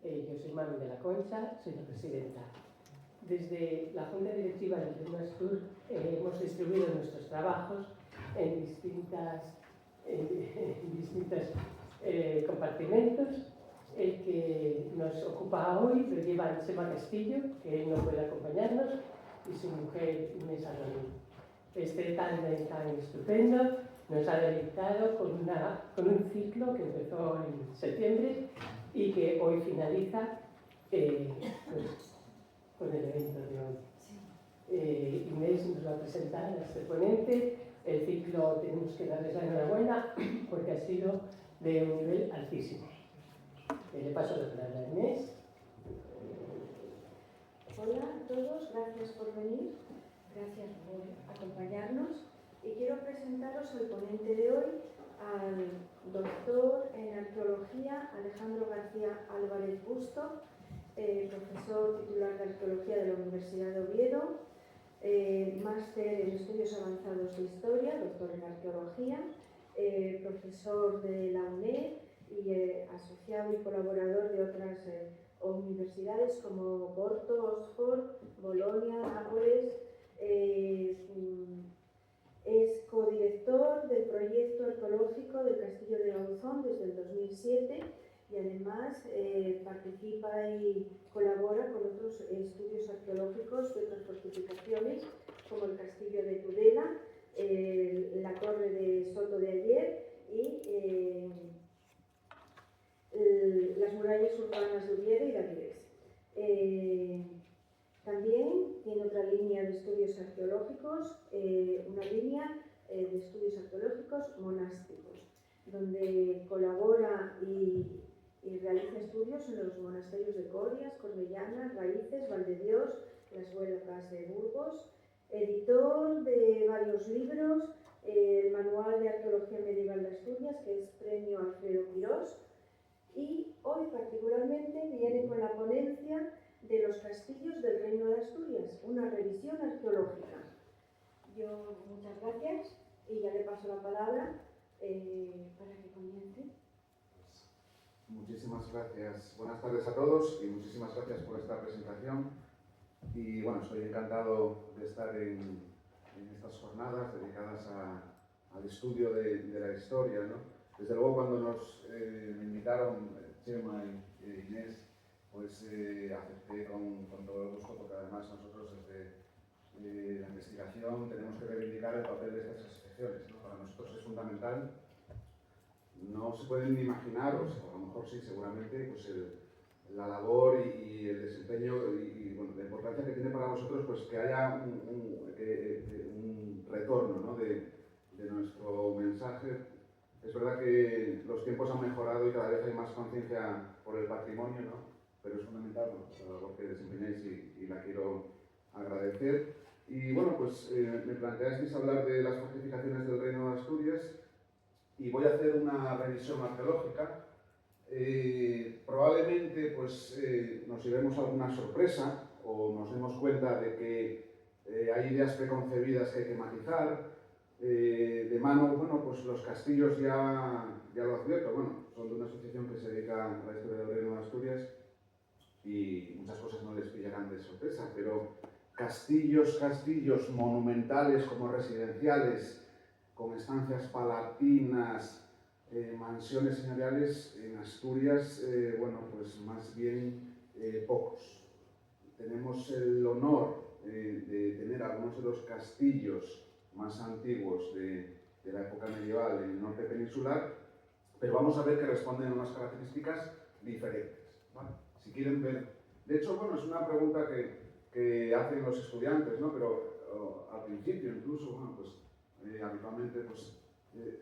Yo soy Mami de la Concha, soy la presidenta. Desde la Junta Directiva del Reino Astur hemos distribuido nuestros trabajos en distintos compartimentos. El que nos ocupa hoy lo lleva Chema Castillo, que no puede acompañarnos, y su mujer Inés Arroyo. Este tándem tan estupendo nos ha deleitado con un ciclo que empezó en septiembre y que hoy finaliza pues, con el evento de hoy. Inés nos va a presentar a este ponente. El ciclo tenemos que darles la enhorabuena porque ha sido de un nivel altísimo. Le paso la palabra a Inés. Hola a todos, gracias por venir, gracias por acompañarnos y quiero presentaros al ponente de hoy, al doctor en arqueología Alejandro García Álvarez Busto, profesor titular de arqueología de la Universidad de Oviedo, máster en estudios avanzados de historia, doctor en arqueología, profesor de la UNED y asociado y colaborador de otras universidades como Porto, Oxford, Bolonia, Nápoles. Es codirector del proyecto arqueológico del Castillo de Gauzón desde el 2007 y además participa y colabora con otros estudios arqueológicos de otras fortificaciones como el Castillo de Tudela, la Torre de Soto de Ayer y las murallas urbanas de Oviedo y de Avilés. También tiene otra línea de estudios arqueológicos, una línea de estudios arqueológicos monásticos, donde colabora y realiza estudios en los monasterios de Corias, Cornellana, Raíces, Valdedios, las Huelgas de Burgos, editor de varios libros, el Manual de Arqueología Medieval de Asturias, que es Premio Alfredo Quirós, y hoy particularmente viene con la ponencia de los castillos del Reino de Asturias, una revisión arqueológica. Yo muchas gracias y ya le paso la palabra para que comience. Muchísimas gracias. Buenas tardes a todos y muchísimas gracias por esta presentación. Y bueno, estoy encantado de estar en estas jornadas dedicadas al estudio de la historia, ¿no? Desde luego cuando nos invitaron Chema y Inés, pues acepté con todo el gusto, porque además nosotros desde la investigación tenemos que reivindicar el papel de estas asociaciones, ¿no? Para nosotros es fundamental. No se pueden ni imaginar, o a lo mejor sí, seguramente, pues la labor y el desempeño y bueno, la importancia que tiene para nosotros pues, que haya un retorno, ¿no? de nuestro mensaje. Es verdad que los tiempos han mejorado y cada vez hay más conciencia por el patrimonio, ¿no? Pero es fundamental, ¿no? La labor que desempeñáis y la quiero agradecer. Y bueno, pues me planteasteis hablar de las fortificaciones del Reino de Asturias y voy a hacer una revisión arqueológica. Probablemente pues, nos llevemos alguna sorpresa o nos demos cuenta de que hay ideas preconcebidas que hay que matizar. De mano, bueno, pues los castillos ya lo advierto, bueno, son de una asociación que se dedica a la historia del Reino de Asturias y muchas cosas no les pillarán de sorpresa, pero castillos monumentales como residenciales, con estancias palatinas, mansiones señoriales en Asturias, bueno, pues más bien pocos. Tenemos el honor de tener algunos de los castillos más antiguos de la época medieval en el norte peninsular, pero vamos a ver que responden a unas características diferentes, ¿vale? Si quieren ver, de hecho, bueno, es una pregunta que hacen los estudiantes, ¿no? Pero al principio incluso, bueno, pues habitualmente pues,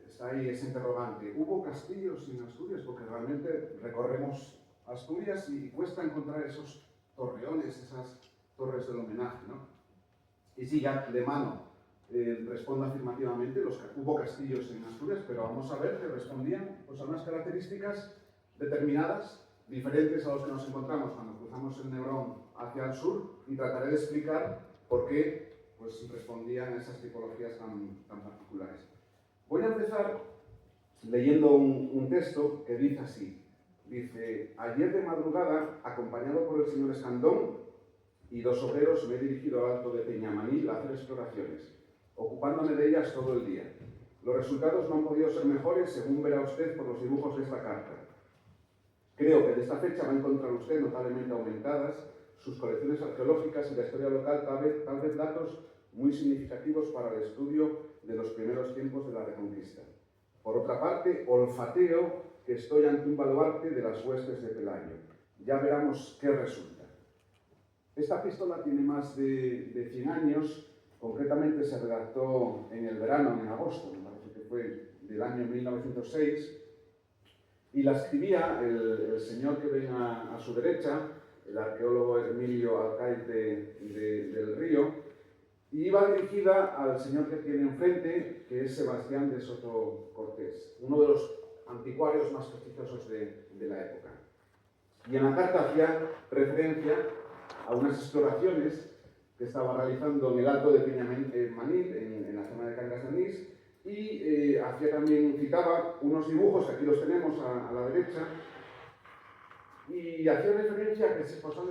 está ahí ese interrogante. ¿Hubo castillos en Asturias? Porque realmente recorremos Asturias y cuesta encontrar esos torreones, esas torres del homenaje, ¿no? Y sí, ya de mano respondo afirmativamente, hubo castillos en Asturias, pero vamos a ver que respondían pues, a unas características determinadas, diferentes a los que nos encontramos cuando cruzamos el Nebrón hacia el sur, y trataré de explicar por qué pues, respondían a esas tipologías tan particulares. Voy a empezar leyendo un texto que dice así: Dice: ayer de madrugada, acompañado por el señor Escandón y 2 obreros, me he dirigido al Alto de Peñamanil a hacer exploraciones, ocupándome de ellas todo el día. Los resultados no han podido ser mejores, según verá usted por los dibujos de esta carta. Creo que de esta fecha va a encontrar usted notablemente aumentadas sus colecciones arqueológicas y la historia local, tal vez datos muy significativos para el estudio de los primeros tiempos de la Reconquista. Por otra parte, olfateo que estoy ante un baluarte de las huestes de Pelayo. Ya veremos qué resulta. Esta epístola tiene más de 100 años, concretamente se redactó en el verano, en agosto, me parece que fue del año 1906, y la escribía el señor que ven a su derecha, el arqueólogo Emilio Alcaide del Río, y iba dirigida al señor que tiene enfrente, que es Sebastián de Soto Cortés, uno de los anticuarios más prestigiosos de la época. Y en la carta hacía referencia a unas exploraciones que estaba realizando en el Alto de Peñamanil, en la zona de Cangas de Onís, y citaba unos dibujos, que aquí los tenemos a la derecha, y hacía referencia a que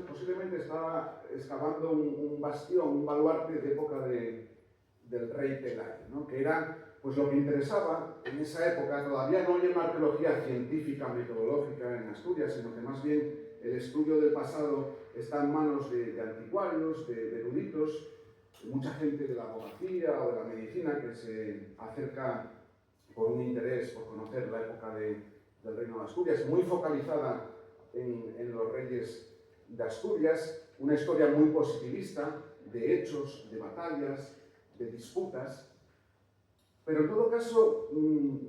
posiblemente estaba excavando un bastión, un baluarte de época del rey Pelayo, ¿no? Que era pues lo que interesaba en esa época. Todavía no hay una arqueología científica, metodológica en Asturias, sino que más bien el estudio del pasado está en manos de anticuarios, de eruditos, de mucha gente de la abogacía o de la medicina que se acerca por un interés por conocer la época del Reino de Asturias, muy focalizada en los reyes de Asturias, una historia muy positivista, de hechos, de batallas, de disputas, pero en todo caso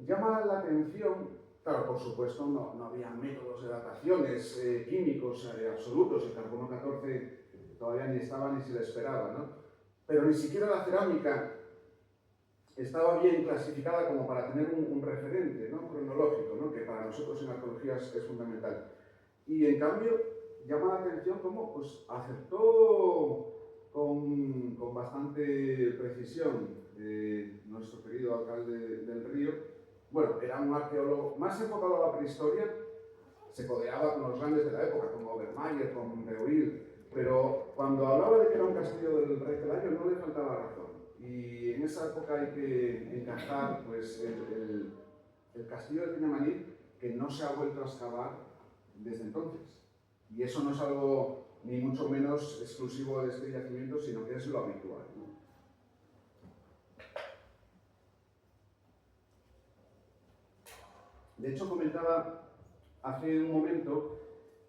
llama la atención, claro, por supuesto no había métodos de dataciones químicos absolutos, el carbono 14 todavía ni estaba ni se le esperaba, ¿no? Pero ni siquiera la cerámica estaba bien clasificada como para tener un referente, ¿no?, cronológico, ¿no?, que para nosotros en arqueología es fundamental. Y en cambio llama la atención cómo pues, acertó con bastante precisión nuestro querido alcalde del Río. Bueno, era un arqueólogo más enfocado a la prehistoria, se codeaba con los grandes de la época, como Obermayer, con Breuil, pero cuando hablaba de que era un castillo del rey Pelayo no le faltaba razón. Y en esa época hay que encajar pues, el castillo de Peñamanil, que no se ha vuelto a excavar desde entonces. Y eso no es algo ni mucho menos exclusivo de este yacimiento, sino que es lo habitual, ¿no? De hecho, comentaba hace un momento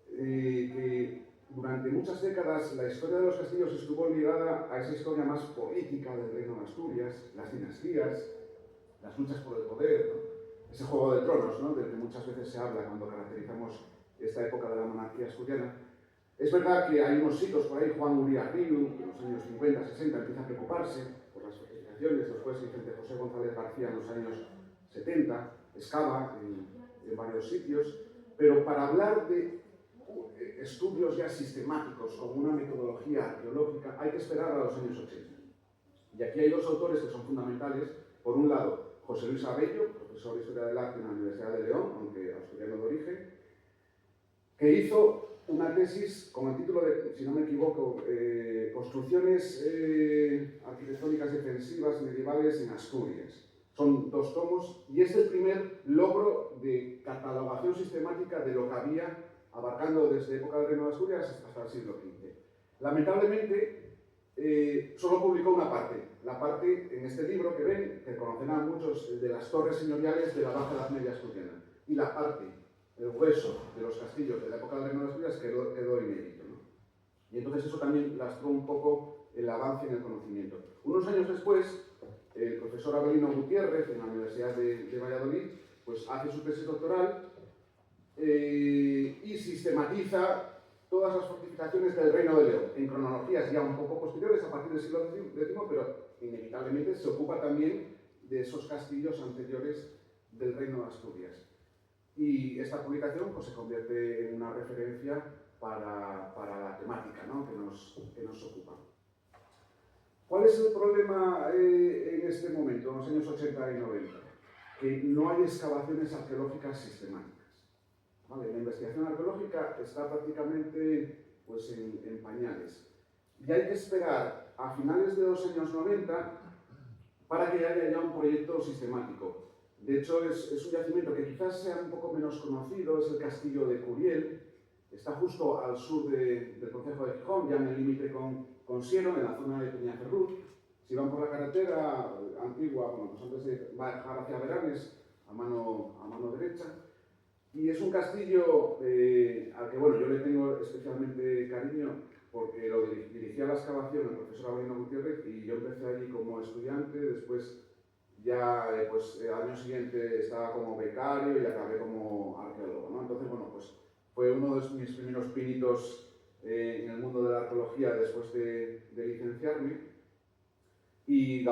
que durante muchas décadas la historia de los castillos estuvo ligada a esa historia más política del Reino de Asturias, las dinastías, las luchas por el poder, ¿no?, ese juego de tronos, ¿no?, del que muchas veces se habla cuando caracterizamos esta época de la monarquía asturiana. Es verdad que hay unos hitos por ahí, Juan Uría Riu, en los años 50, 60, empieza a preocuparse por las fortificaciones, después Vicente José González García en los años 70, excava en varios sitios, pero para hablar de estudios ya sistemáticos con una metodología arqueológica hay que esperar a los años 80. Y aquí hay 2 autores que son fundamentales. Por un lado, José Luis Abello, profesor de Historia del Arte en la Universidad de León, aunque asturiano de origen, que hizo una tesis con el título de, si no me equivoco, Construcciones arquitectónicas defensivas medievales en Asturias. Son 2 tomos y es el primer logro de catalogación sistemática de lo que había, abarcando desde época del Reino de Asturias hasta el siglo XV. Lamentablemente, solo publicó una parte, la parte en este libro que ven, que conocerán muchos, de las torres señoriales de la Baja Edad Media asturiana, y la parte, el hueso de los castillos de la época del Reino de Asturias quedó inédito, ¿no? Y entonces eso también lastró un poco el avance en el conocimiento. Unos años después, el profesor Abelino Gutiérrez, en la Universidad de Valladolid, pues hace su tesis doctoral y sistematiza todas las fortificaciones del Reino de León, en cronologías ya un poco posteriores, a partir del siglo X, pero inevitablemente se ocupa también de esos castillos anteriores del Reino de Asturias. Y esta publicación pues, se convierte en una referencia para la temática, ¿no?, que nos ocupa. ¿Cuál es el problema en este momento, en los años 80 y 90? Que no hay excavaciones arqueológicas sistemáticas. ¿vale? La investigación arqueológica está prácticamente pues, en pañales. Y hay que esperar a finales de los años 90 para que haya ya un proyecto sistemático. De hecho, es un yacimiento que quizás sea un poco menos conocido, es el castillo de Curiel, está justo al sur del concejo de Gijón, ya en el límite con Siero, en la zona de Peñaferruz. Si van por la carretera antigua, bueno, pues antes de bajar hacia Veranes, a mano derecha. Y es un castillo al que, bueno, yo le tengo especialmente cariño porque lo dirigía la excavación el profesor Avelino Gutiérrez y yo empecé allí como estudiante, después ya pues, al año siguiente estaba como becario y acabé como arqueólogo, ¿no? Entonces, bueno, pues fue uno de mis primeros pinitos en el mundo de la arqueología después de licenciarme. Y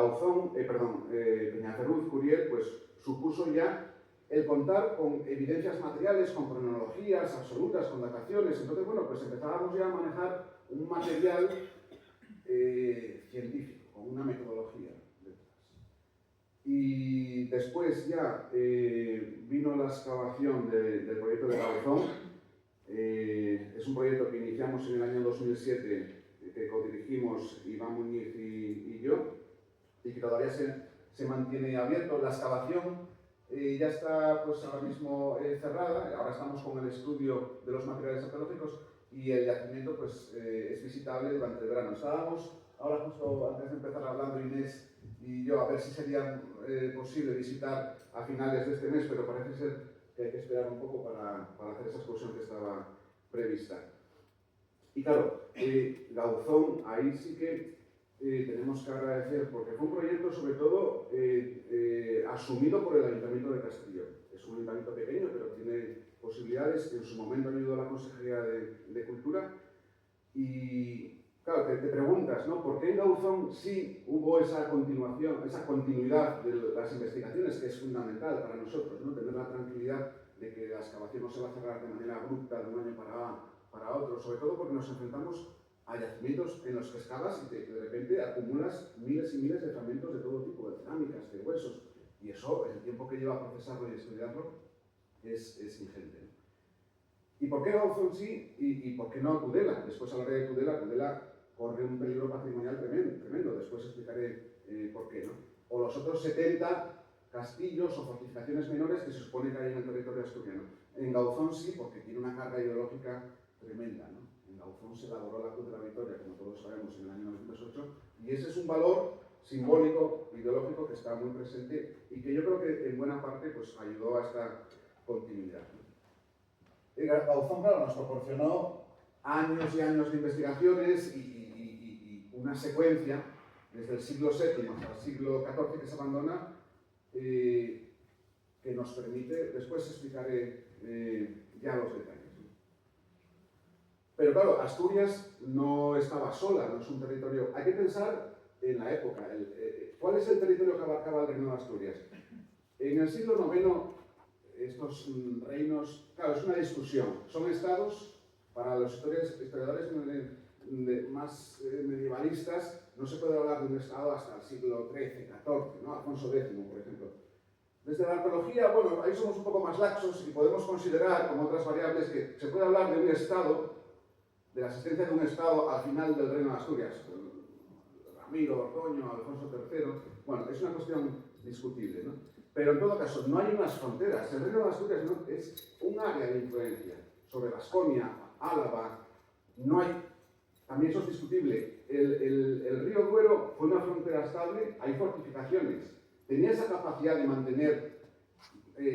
Peñaferruz, Curiel, pues supuso ya el contar con evidencias materiales, con cronologías absolutas, con dataciones. Entonces, bueno, pues empezábamos ya a manejar un material científico, con una metodología detrás. Y después ya vino la excavación del proyecto de Gauzón. Es un proyecto que iniciamos en el año 2007, que codirigimos Iván Muñiz y yo, y que todavía se mantiene abierto. La excavación ya está pues, ahora mismo cerrada, ahora estamos con el estudio de los materiales arqueológicos y el yacimiento pues, es visitable durante el verano. Estábamos ahora justo antes de empezar hablando Inés y yo a ver si sería posible visitar a finales de este mes, pero parece ser que hay que esperar un poco para hacer esa excursión que estaba prevista. Y claro, Gauzón, ahí sí que tenemos que agradecer, porque fue un proyecto sobre todo asumido por el Ayuntamiento de Castellón. Es un ayuntamiento pequeño, pero tiene posibilidades. En su momento ayudó a la Consejería de Cultura. Y claro, te preguntas, ¿no? ¿Por qué en Gauzón sí hubo esa continuidad de las investigaciones, que es fundamental para nosotros, ¿no? Tener la tranquilidad de que la excavación no se va a cerrar de manera abrupta de un año para otro, sobre todo porque nos enfrentamos a yacimientos en los que excavas y de repente acumulas miles y miles de fragmentos de todo tipo, de cerámicas, de huesos, y eso, el tiempo que lleva a procesarlo y estudiarlo, es ingente, ¿no? ¿Y por qué Gauzón sí y por qué no Tudela? Después hablaré de Tudela. Tudela corre un peligro patrimonial tremendo. Después explicaré por qué, ¿no? O los otros 70 castillos o fortificaciones menores que se supone que hay en el territorio asturiano. En Gauzón sí, porque tiene una carga ideológica tremenda, ¿no? En Gauzón se elaboró la Cruz de la Victoria, como todos sabemos, en el año 1908, y ese es un valor simbólico, ideológico, que está muy presente y que yo creo que en buena parte pues, ayudó a esta continuidad, ¿no? Gauzón, claro, nos proporcionó años y años de investigaciones y una secuencia desde el siglo VII hasta el siglo XIV que se abandona, que nos permite, después explicaré ya los detalles. Pero claro, Asturias no estaba sola, no es un territorio. Hay que pensar en la época. ¿Cuál es el territorio que abarcaba el reino de Asturias? En el siglo IX, estos reinos, claro, es una discusión. Son estados, para los historiadores más medievalistas, no se puede hablar de un estado hasta el siglo XIII, XIV, ¿no? Alfonso X, por ejemplo. Desde la arqueología, bueno, ahí somos un poco más laxos y podemos considerar, como otras variables, que se puede hablar de un estado, de la existencia de un estado al final del reino de Asturias. Ramiro, Ordoño, Alfonso III, bueno, es una cuestión discutible, ¿no? Pero en todo caso, no hay unas fronteras. El reino de Asturias no, es un área de influencia sobre Baskonia, Álava. No hay, también eso es discutible. El río Duero fue una frontera estable, hay fortificaciones. Tenía esa capacidad de mantener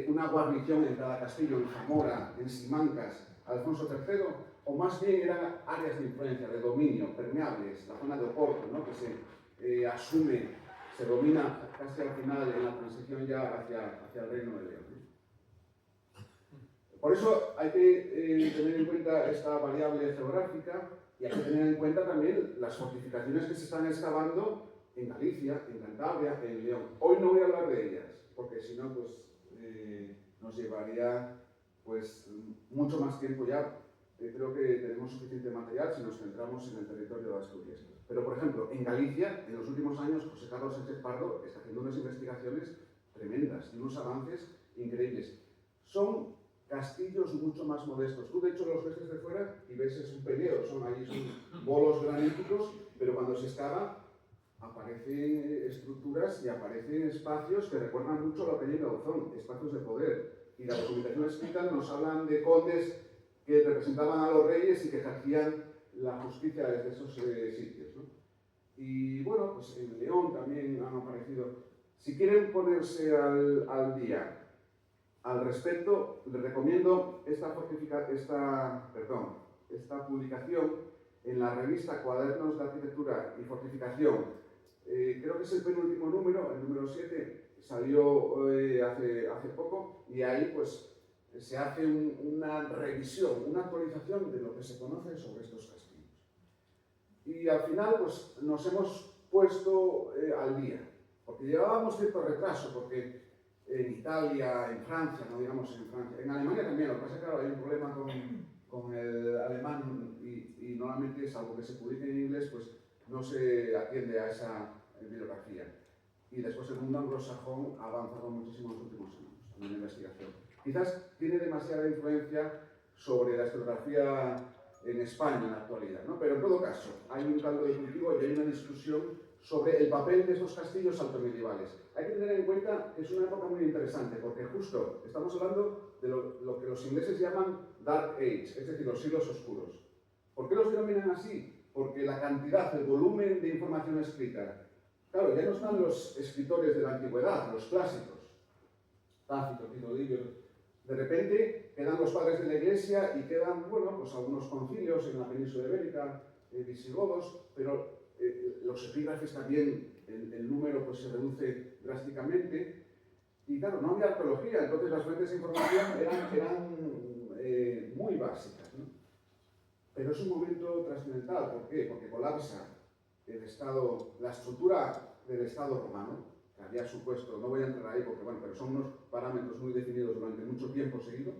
una guarnición en cada castillo, en Zamora, en Simancas, Alfonso III, o más bien eran áreas de influencia, de dominio, permeables, la zona de Oporto, ¿no? Que se asume, se domina casi al final en la transición ya hacia el Reino de León. Por eso hay que tener en cuenta esta variable geográfica y hay que tener en cuenta también las fortificaciones que se están excavando en Galicia, en Cantabria, en León. Hoy no voy a hablar de ellas, porque si no, pues nos llevaría pues, mucho más tiempo ya. Creo que tenemos suficiente material si nos centramos en el territorio de Asturias. Pero, por ejemplo, en Galicia, en los últimos años, José Carlos Sánchez Pardo está haciendo unas investigaciones tremendas y unos avances increíbles. Son castillos mucho más modestos. Tú, de hecho, los ves desde fuera y ves es un peleo, son bolos graníticos, pero cuando se excava aparecen estructuras y aparecen espacios que recuerdan mucho a lo que hay en Gauzón, espacios de poder. Y la documentación escrita nos hablan de condes que representaban a los reyes y que ejercían la justicia desde esos sitios, ¿no? Y bueno, pues en León también han aparecido. Si quieren ponerse al día al respecto, les recomiendo esta publicación en la revista Cuadernos de Arquitectura y Fortificación. Creo que es el penúltimo número, el número 7, salió hace poco, y ahí pues se hace una revisión, una actualización de lo que se conoce sobre estos castillos. Y al final pues nos hemos puesto al día, porque llevábamos cierto retraso, porque en Italia, en Francia, no digamos en Francia, en Alemania también, lo que pasa es que claro, hay un problema con el alemán y normalmente, salvo que se publique en inglés, pues no se atiende a esa bibliografía. Y después el mundo anglosajón ha avanzado muchísimo en los últimos años en la investigación. Quizás tiene demasiada influencia sobre la historiografía en España en la actualidad, ¿no? Pero en todo caso, hay un caldo de cultivo y hay una discusión sobre el papel de estos castillos altomedievales. Hay que tener en cuenta que es una época muy interesante, porque justo estamos hablando de lo que los ingleses llaman Dark Age, es decir, los siglos oscuros. ¿Por qué los denominan así? Porque la cantidad, el volumen de información escrita, claro, ya no están los escritores de la antigüedad, los clásicos, Tácito, Tito Livio. De repente quedan los padres de la Iglesia y quedan, bueno, pues algunos concilios en la península ibérica, visigodos, pero los epígrafes también, el número pues se reduce drásticamente. Y claro, no había arqueología, entonces las fuentes de información eran muy básicas, ¿no? Pero es un momento trascendental. ¿Por qué? Porque colapsa el Estado, la estructura del Estado romano, que había supuesto, no voy a entrar ahí porque, bueno, pero son unos parámetros muy definidos durante mucho tiempo seguido,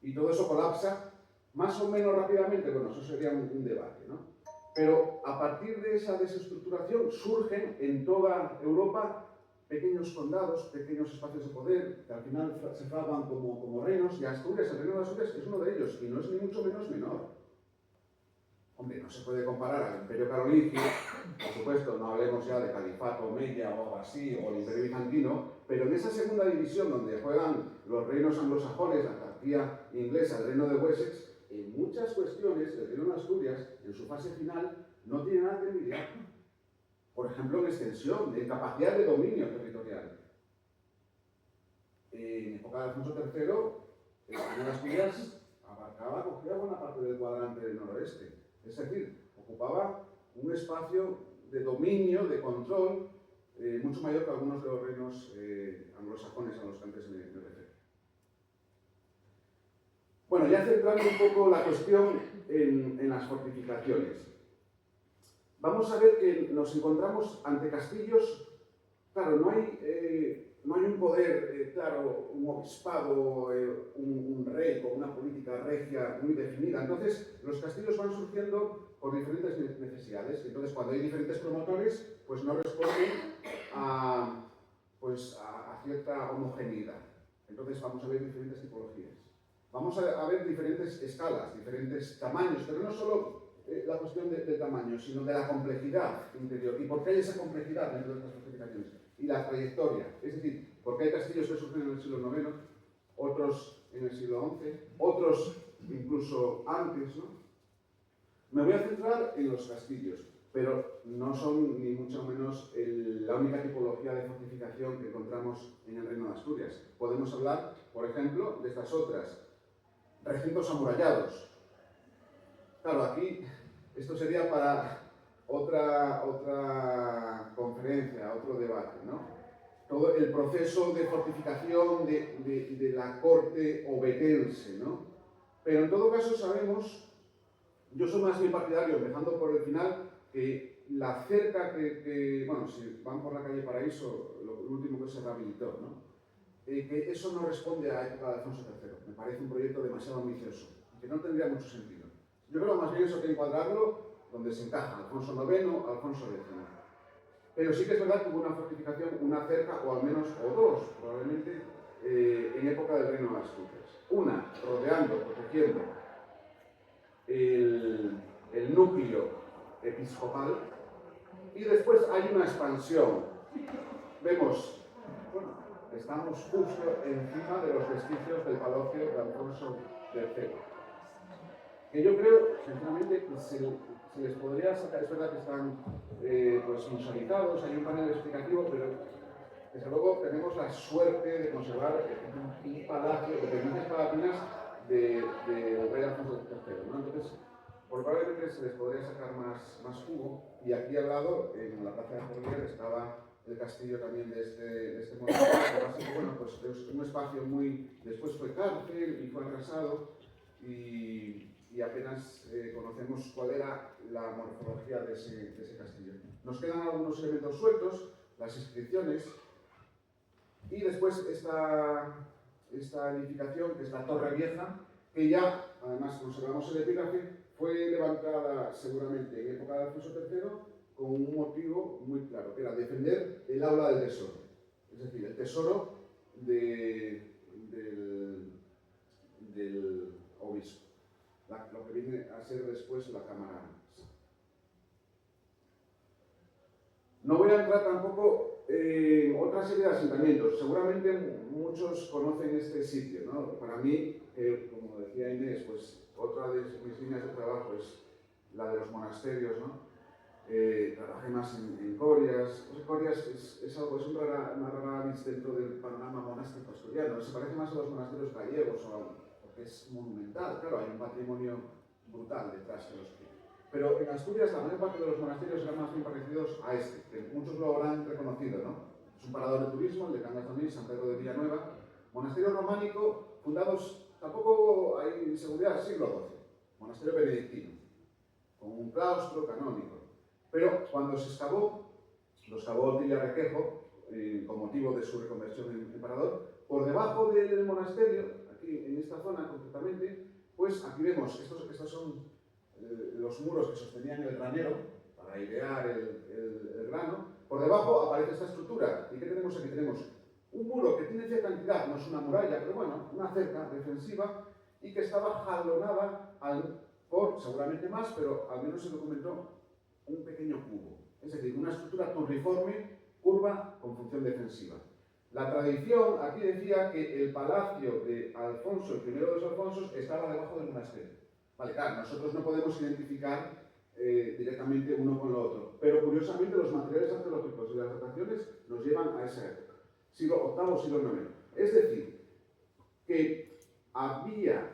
y todo eso colapsa más o menos rápidamente. Bueno, eso sería un debate, ¿no? Pero a partir de esa desestructuración surgen en toda Europa pequeños condados, pequeños espacios de poder, que al final se fraguan como reinos, y Asturias, el reino de Asturias, es uno de ellos, y no es ni mucho menos menor. Hombre, no se puede comparar al Imperio Carolingio, por supuesto, no hablemos ya de Califato, Omeya o algo así, o el Imperio Bizantino, pero en esa segunda división donde juegan los reinos anglosajones, la monarquía inglesa, el reino de Wessex, en muchas cuestiones el reino de Asturias, en su fase final, no tiene nada que envidiar. Por ejemplo, en extensión, en capacidad de dominio territorial. En época de Alfonso III, el reino de Asturias cogía buena parte del cuadrante del noroeste. Es decir, ocupaba un espacio de dominio, de control, mucho mayor que algunos de los reinos anglosajones a los que antes me referí. Bueno, ya centrando un poco la cuestión en las fortificaciones. Vamos a ver que nos encontramos ante castillos. Claro, no hay un poder, claro, un obispado, un rey con una política regia muy definida. Entonces, los castillos van surgiendo por diferentes necesidades. Entonces, cuando hay diferentes promotores, pues no responden a cierta homogeneidad. Entonces, vamos a ver diferentes tipologías. Vamos a ver diferentes escalas, diferentes tamaños, pero no solo la cuestión del tamaño, sino de la complejidad interior. ¿Y por qué hay esa complejidad dentro de estas fortificaciones? Y la trayectoria. Es decir, porque hay castillos que surgen en el siglo IX, otros en el siglo XI, otros incluso antes, ¿no? Me voy a centrar en los castillos, pero no son ni mucho menos la única tipología de fortificación que encontramos en el Reino de Asturias. Podemos hablar, por ejemplo, de estas otras. Recintos amurallados. Claro, aquí esto sería para otra conferencia, otro debate, ¿no? Todo el proceso de fortificación de la corte obetense, ¿no? Pero en todo caso sabemos, yo soy más bien partidario, empezando por el final, que la cerca bueno, si van por la calle Paraíso, lo último que se rehabilitó, ¿no? Que eso no responde a la época de Alfonso III. Me parece un proyecto demasiado ambicioso, que no tendría mucho sentido. Yo creo más bien eso que encuadrarlo donde se encaja Alfonso IX, Alfonso X. Pero sí que es verdad que hubo una fortificación, una cerca, o al menos, o dos, probablemente, en época del Reino de Asturias. Una, rodeando, protegiendo el núcleo episcopal, y después hay una expansión. Vemos, bueno, estamos justo encima de los vestigios del palacio de Alfonso III, que yo creo, sinceramente, que se les podría sacar. Es verdad que están pues visualizados, hay un panel explicativo, pero desde luego tenemos la suerte de conservar un palacio de dependencias palatinas del rey Alfonso III, ¿no? Entonces, probablemente se les podría sacar más jugo, y aquí al lado, en la plaza de Jordier, estaba el castillo también de este monasterio, que pasa que, bueno, pues es un espacio muy... Después fue cárcel y fue arrasado, y apenas conocemos cuál era la morfología de ese castillo. Nos quedan algunos elementos sueltos, las inscripciones, y después esta edificación, que es la Torre Vieja, que ya, además conservamos el epígrafe, fue levantada seguramente en época de Alfonso III con un motivo muy claro, que era defender el aula del tesoro, es decir, el tesoro del obispo, lo que viene a ser después la Cámara. No voy a entrar tampoco en otra serie de asentamientos. Seguramente muchos conocen este sitio, ¿no? Para mí, como decía Inés, pues otra de mis líneas de trabajo es la de los monasterios, ¿no? Trabajé más en Corias. Corias es una rara avis dentro del panorama monástico asturiano. Se parece más a los monasterios gallegos, porque es monumental. Claro, hay un patrimonio brutal detrás de los que... Pero en Asturias la mayor parte de los monasterios eran más bien parecidos a este, que muchos lo habrán reconocido, ¿no? Es un parador de turismo, el de Cangas de Onís, San Pedro de Villanueva. Monasterio románico, fundados, tampoco hay seguridad, siglo XII. Monasterio benedictino, con un claustro canónico. Pero cuando se excavó, lo excavó Otilia Requejo, con motivo de su reconversión en parador, por debajo del monasterio, aquí en esta zona concretamente, pues aquí vemos, estos son los muros que sostenían el granero para airear el grano. Por debajo aparece esta estructura. ¿Y qué tenemos aquí? Tenemos un muro que tiene cierta entidad, no es una muralla, pero bueno, una cerca defensiva, y que estaba jalonada por, seguramente más, pero al menos se documentó, un pequeño cubo. Es decir, una estructura turriforme, curva, con función defensiva. La tradición aquí decía que el palacio de Alfonso, el primero de los Alfonsos, estaba debajo del monasterio. Vale, claro, nosotros no podemos identificar directamente uno con lo otro, pero curiosamente los materiales arqueológicos y las dataciones nos llevan a esa época, siglo VIII, siglo IX. Es decir, que había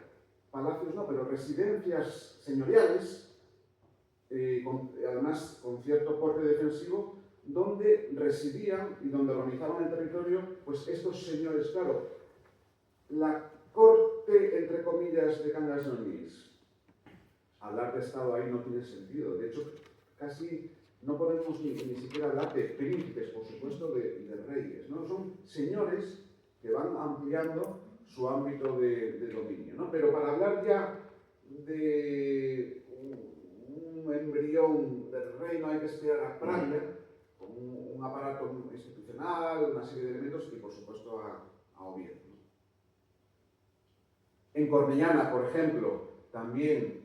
palacios, no, pero residencias señoriales, además con cierto porte defensivo, donde residían y donde organizaban el territorio, pues estos señores, claro, la corte, entre comillas, de Cangas de Onís. Hablar de Estado ahí no tiene sentido. De hecho, casi no podemos ni siquiera hablar de príncipes, por supuesto, de reyes, ¿no? Son señores que van ampliando su ámbito de dominio, ¿no? Pero para hablar ya de un embrión del reino hay que esperar a Praga, con un aparato institucional, una serie de elementos, y por supuesto a Oviedo, ¿no? En Cornellana, por ejemplo, también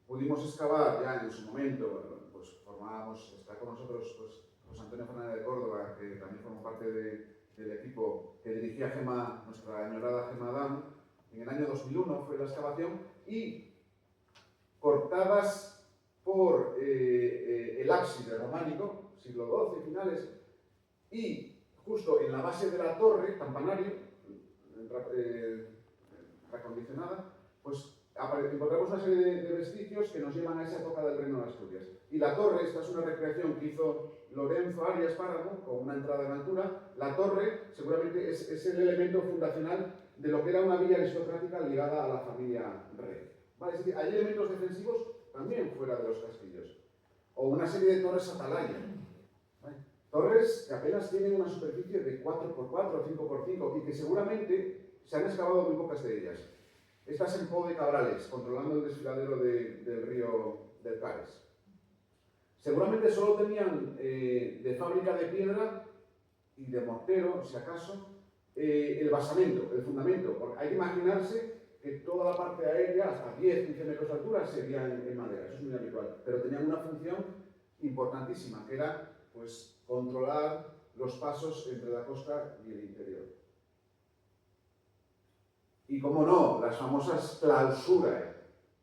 pudimos excavar ya en su momento, pues formábamos, está con nosotros pues, José Antonio Fernández de Córdoba, que también formó parte del equipo que dirigía Gema, nuestra añorada Gema Adán. En el año 2001 fue la excavación, y cortadas por el ábside románico, siglo XII finales, y justo en la base de la torre, campanario, recondicionada, pues encontramos una serie de vestigios que nos llevan a esa época del Reino de Asturias. Y la torre, esta es una recreación que hizo Lorenzo Arias Páramo, con una entrada en altura. La torre seguramente es el elemento fundacional de lo que era una villa aristocrática ligada a la familia rey. ¿Vale? Es decir, hay elementos defensivos también fuera de los castillos. O una serie de torres atalaya. ¿Vale? Torres que apenas tienen una superficie de 4x4 o 5x5 y que seguramente se han excavado muy pocas de ellas. Estas en Po de Cabrales, controlando el desfiladero del río del Cares. Seguramente solo tenían de fábrica de piedra y de mortero, si acaso, el basamento, el fundamento, porque hay que imaginarse que toda la parte aérea, hasta 10-15 metros de altura, sería en madera, eso es muy habitual, pero tenían una función importantísima, que era pues, controlar los pasos entre la costa y el interior. Y como no, las famosas clausurae,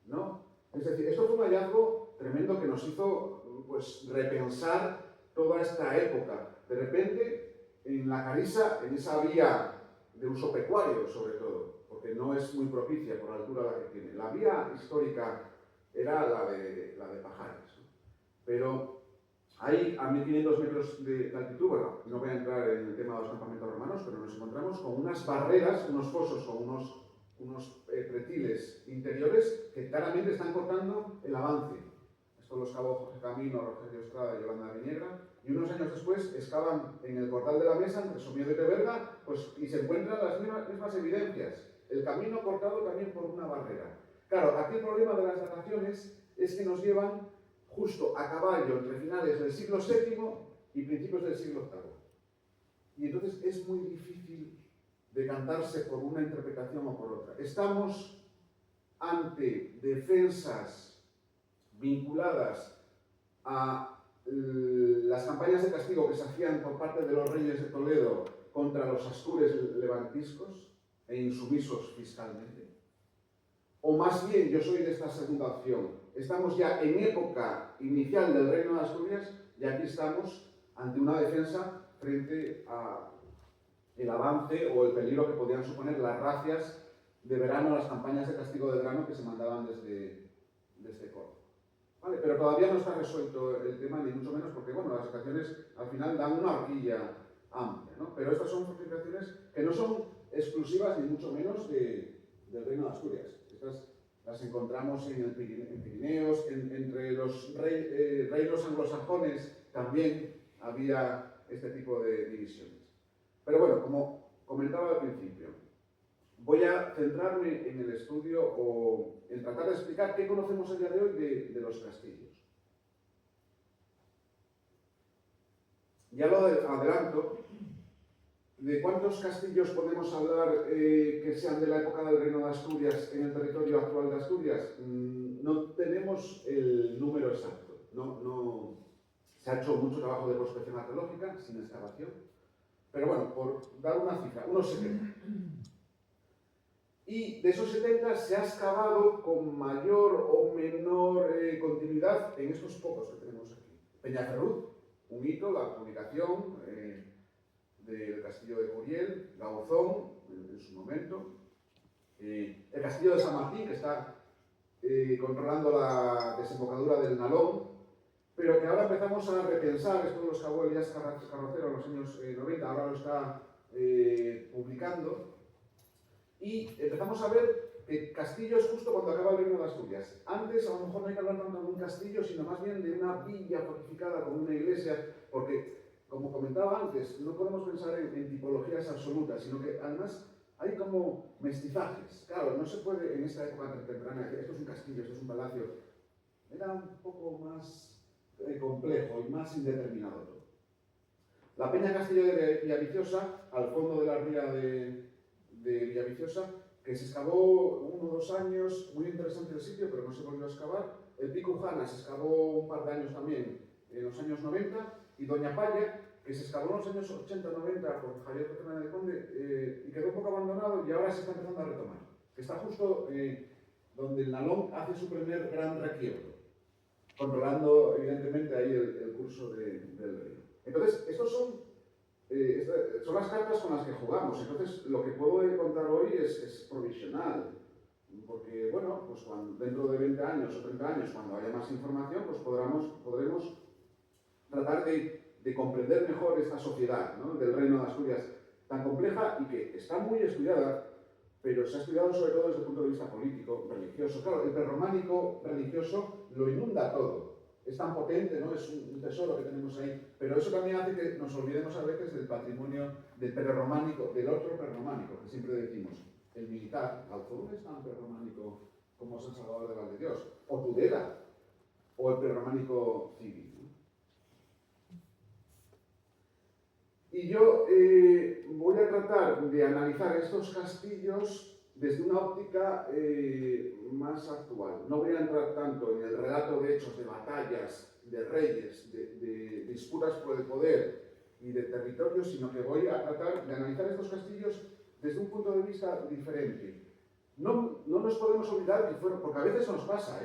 ¿no? Es decir, esto fue un hallazgo tremendo que nos hizo pues, repensar toda esta época. De repente, en la Carissa, en esa vía de uso pecuario, sobre todo, porque no es muy propicia por la altura la que tiene. La vía histórica era la de Pajares, ¿no? Pero ahí, a 1500 metros de altitud, bueno, no voy a entrar en el tema de los campamentos romanos, pero nos encontramos con unas barreras, unos fosos con unos pretiles interiores que claramente están cortando el avance. Esto los cabos José Camino, Rogelio Estrada y Yolanda Viñegra, y unos años después excavan en el portal de la Mesa, entre Somiedo y Teberga, pues, y se encuentran las mismas evidencias. El camino cortado también por una barrera. Claro, aquí el problema de las dataciones es que nos llevan justo a caballo entre finales del siglo VII y principios del siglo VIII. Y entonces es muy difícil decantarse por una interpretación o por otra. Estamos ante defensas vinculadas a las campañas de castigo que se hacían por parte de los reyes de Toledo contra los astures levantiscos e insumisos fiscalmente. O más bien, yo soy de esta segunda opción. Estamos ya en época inicial del Reino de Asturias y aquí estamos ante una defensa frente a el avance o el peligro que podían suponer las racias de verano, las campañas de castigo de verano que se mandaban desde Córdoba. ¿Vale? Pero todavía no está resuelto el tema, ni mucho menos, porque bueno, las estaciones al final dan una horquilla amplia, ¿no? Pero estas son fortificaciones que no son exclusivas ni mucho menos del Reino de Asturias. Estas las encontramos en Pirineos, entre los reinos anglosajones también había este tipo de divisiones. Pero bueno, como comentaba al principio, voy a centrarme en el estudio o en tratar de explicar qué conocemos a día de hoy de los castillos. Ya lo adelanto, ¿de cuántos castillos podemos hablar que sean de la época del Reino de Asturias en el territorio actual de Asturias? No tenemos el número exacto. No, se ha hecho mucho trabajo de prospección arqueológica, sin excavación. Pero bueno, por dar una cifra, unos 70. Y de esos 70 se ha excavado con mayor o menor continuidad en estos pocos que tenemos aquí. Peñaferruz, un hito, la publicación del castillo de Curiel, Gauzón, en su momento, el castillo de San Martín, que está controlando la desembocadura del Nalón, pero que ahora empezamos a repensar, esto lo excavó Elías Carrocero en los años 90, ahora lo está publicando, y empezamos a ver que castillo es justo cuando acaba el Reino de Asturias. Antes a lo mejor no hay que hablar tanto de un castillo, sino más bien de una villa fortificada con una iglesia, porque, como comentaba antes, no podemos pensar en tipologías absolutas, sino que además hay como mestizajes. Claro, no se puede en esta época temprana decir esto es un castillo, esto es un palacio. Era un poco más complejo y más indeterminado todo. La Peña Castillo de Villaviciosa, al fondo de la ría de Villaviciosa, que se excavó 1 o 2 años, muy interesante el sitio, pero no se volvió a excavar. El Pico Ujana se excavó un par de años también, en los años 90, y Doña Palla, que se excavó en los años 80-90 por Javier Fernández de Conde, y quedó un poco abandonado y ahora se está empezando a retomar. Que está justo donde el Nalón hace su primer gran requiebro, controlando evidentemente ahí el curso del río. Entonces, estos son las cartas con las que jugamos. Entonces, lo que puedo contar hoy es provisional, porque, bueno, pues dentro de 20 años o 30 años, cuando haya más información, pues podremos tratar de comprender mejor esta sociedad, ¿no?, del Reino de Asturias, tan compleja y que está muy estudiada, pero se ha estudiado sobre todo desde el punto de vista político, religioso. Claro, el prerrománico religioso lo inunda todo. Es tan potente, ¿no? Es un tesoro que tenemos ahí. Pero eso también hace que nos olvidemos a veces del patrimonio del prerrománico, del otro prerrománico, que siempre decimos. El militar, Gauzón no es tan prerrománico como San Salvador de Valdeorras, o Tudela, o el prerrománico civil, ¿no? Y yo voy a tratar de analizar estos castillos desde una óptica más actual. No voy a entrar tanto en el relato de hechos, de batallas, de reyes, de disputas por el poder y de territorios, sino que voy a tratar de analizar estos castillos desde un punto de vista diferente. No nos podemos olvidar que fueron, porque a veces nos pasa,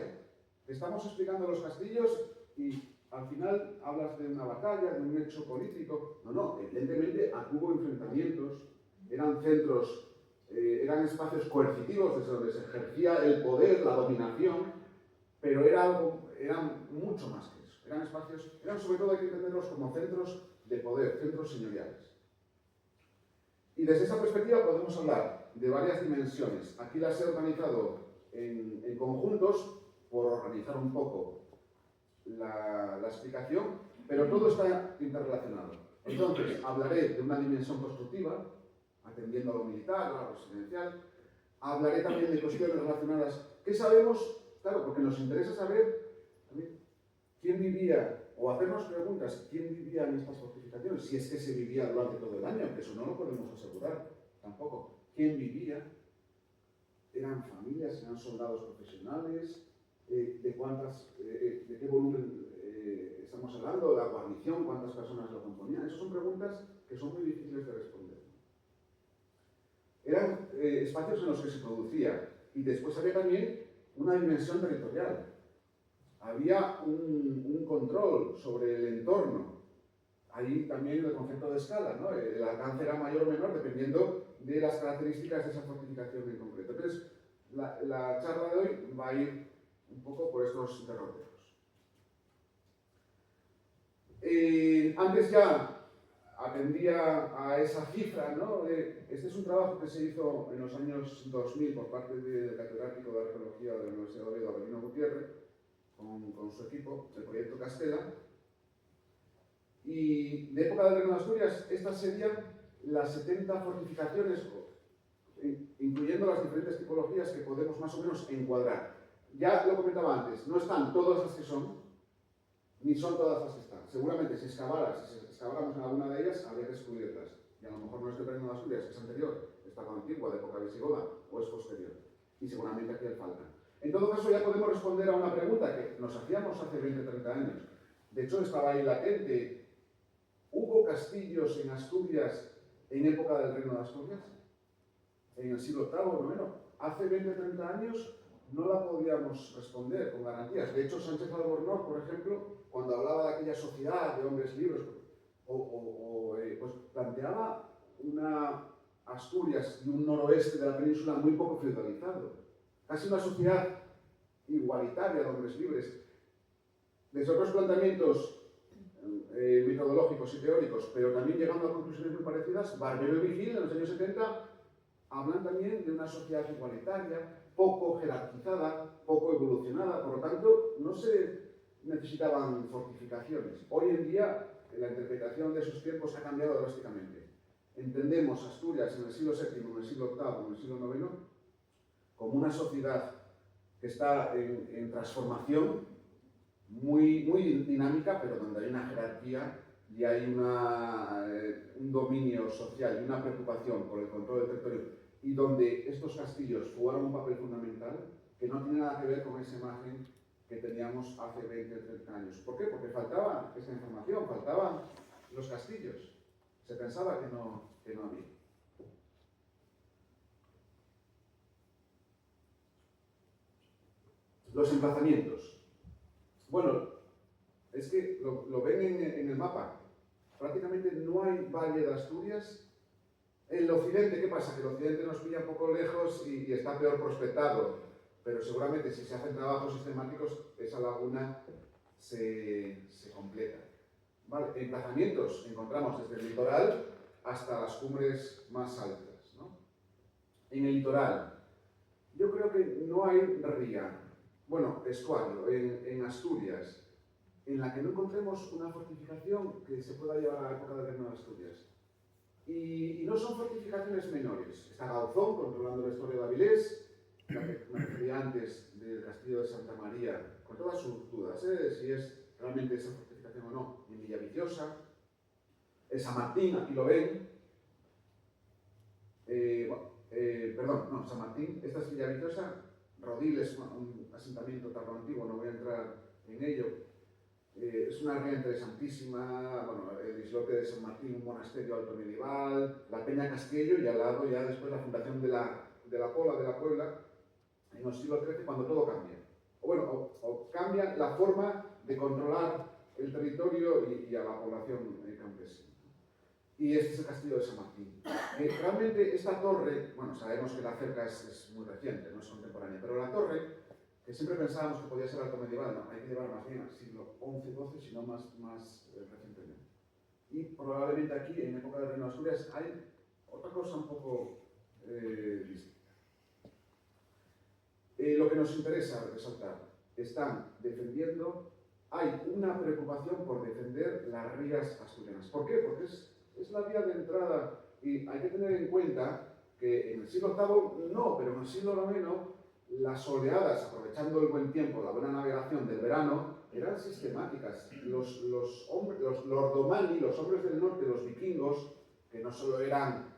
estamos explicando los castillos y al final hablas de una batalla, de un hecho político. No, evidentemente hubo enfrentamientos, eran centros, eran espacios coercitivos desde donde se ejercía el poder, la dominación, pero eran mucho más que eso. Eran espacios, sobre todo hay que entenderlos como centros de poder, centros señoriales. Y desde esa perspectiva podemos hablar de varias dimensiones. Aquí las he organizado en conjuntos por organizar un poco la explicación, pero todo está interrelacionado. Entonces, hablaré de una dimensión constructiva, atendiendo a lo militar, a lo residencial. Hablaré también de cuestiones relacionadas. ¿Qué sabemos? Claro, porque nos interesa saber también quién vivía, o hacernos preguntas, quién vivía en estas fortificaciones, si es que se vivía durante todo el año, aunque eso no lo podemos asegurar tampoco. ¿Quién vivía? ¿Eran familias? ¿Eran soldados profesionales? ¿De qué volumen estamos hablando? ¿La guarnición? ¿Cuántas personas lo componían? Esas son preguntas que son muy difíciles de responder. Eran espacios en los que se producía, y después había también una dimensión territorial. Había un control sobre el entorno. Ahí también el concepto de escala, ¿no? El alcance era mayor o menor dependiendo de las características de esa fortificación en concreto. Entonces, la charla de hoy va a ir un poco por estos derroteros. Antes ya atendía a esa cifra, ¿no? Este es un trabajo que se hizo en los años 2000 por parte del catedrático de Arqueología de la Universidad de Oviedo, Avelino Gutiérrez, con su equipo, el proyecto Castela. Y de época del Reino de Asturias, estas serían las 70 fortificaciones, incluyendo las diferentes tipologías que podemos más o menos encuadrar. Ya lo comentaba antes, no están todas las que son, ni son todas las que están. Seguramente si excaváramos en alguna de ellas, habría que descubrirlas. Y a lo mejor no es del Reino de Asturias, que es anterior, es algo antigua, de época visigoda, o es posterior. Y seguramente aquí faltan. En todo caso, ya podemos responder a una pregunta que nos hacíamos hace 20 o 30 años. De hecho, estaba ahí latente. ¿Hubo castillos en Asturias en época del Reino de Asturias? En el siglo VIII o IX. Hace 20 o 30 años no la podíamos responder con garantías. De hecho, Sánchez Albornoz, por ejemplo, cuando hablaba de aquella sociedad de hombres libres, pues planteaba una Asturias y un noroeste de la península muy poco feudalizado. Casi una sociedad igualitaria de hombres libres. Desde otros planteamientos metodológicos y teóricos, pero también llegando a conclusiones muy parecidas, Barbero y Vigil, en los años 70, hablan también de una sociedad igualitaria, poco jerarquizada, poco evolucionada, por lo tanto, no se necesitaban fortificaciones. Hoy en día, la interpretación de esos tiempos ha cambiado drásticamente. Entendemos Asturias en el siglo VII, en el siglo VIII, en el siglo IX, como una sociedad que está en transformación, muy dinámica, pero donde hay una jerarquía y hay un dominio social y una preocupación por el control del territorio, y donde estos castillos jugaron un papel fundamental que no tiene nada que ver con esa imagen que teníamos hace 20 o 30 años. ¿Por qué? Porque faltaba esa información, faltaban los castillos. Se pensaba que no había. Los emplazamientos. Bueno, es que lo ven en el mapa. Prácticamente no hay valle de Asturias. En el occidente, ¿qué pasa? Que el occidente nos pilla un poco lejos y está peor prospectado. Pero seguramente si se hacen trabajos sistemáticos, esa laguna se completa. Vale, emplazamientos encontramos desde el litoral hasta las cumbres más altas, ¿no? En el litoral, yo creo que no hay ría. Bueno, estuario, en Asturias, en la que no encontremos una fortificación que se pueda llevar a la época del Reino de Asturias. Y no son fortificaciones menores. Está Gauzón, controlando la historia de Avilés, la que me refería antes del castillo de Santa María, con todas sus dudas, si es realmente esa fortificación o no, en Villaviciosa. San Martín, aquí lo ven. San Martín, esta es Villaviciosa, Rodil es un asentamiento tardo antiguo, no voy a entrar en ello. Es una ría interesantísima, bueno, el islote de San Martín, un monasterio alto medieval, la Peña Castillo y al lado ya después la fundación de la Pola, de la Puebla, en el siglo XIII, cuando todo cambia. O cambia la forma de controlar el territorio y a la población campesina. Y este es el castillo de San Martín. Realmente esta torre, bueno, sabemos que la cerca es muy reciente, no es contemporánea, pero la torre, que siempre pensábamos que podía ser alto medieval, no, hay que llevar más bien al siglo XI-XII, sino más recientemente. Y probablemente aquí, en época del Reino de Asturias, hay otra cosa un poco distinta. Lo que nos interesa resaltar, están defendiendo, hay una preocupación por defender las rías asturianas. ¿Por qué? Porque es la vía de entrada y hay que tener en cuenta que en el siglo VIII no, pero en el siglo IX las oleadas, aprovechando el buen tiempo, la buena navegación del verano, eran sistemáticas. Los lordomani, los hombres del norte, los vikingos, que no solo eran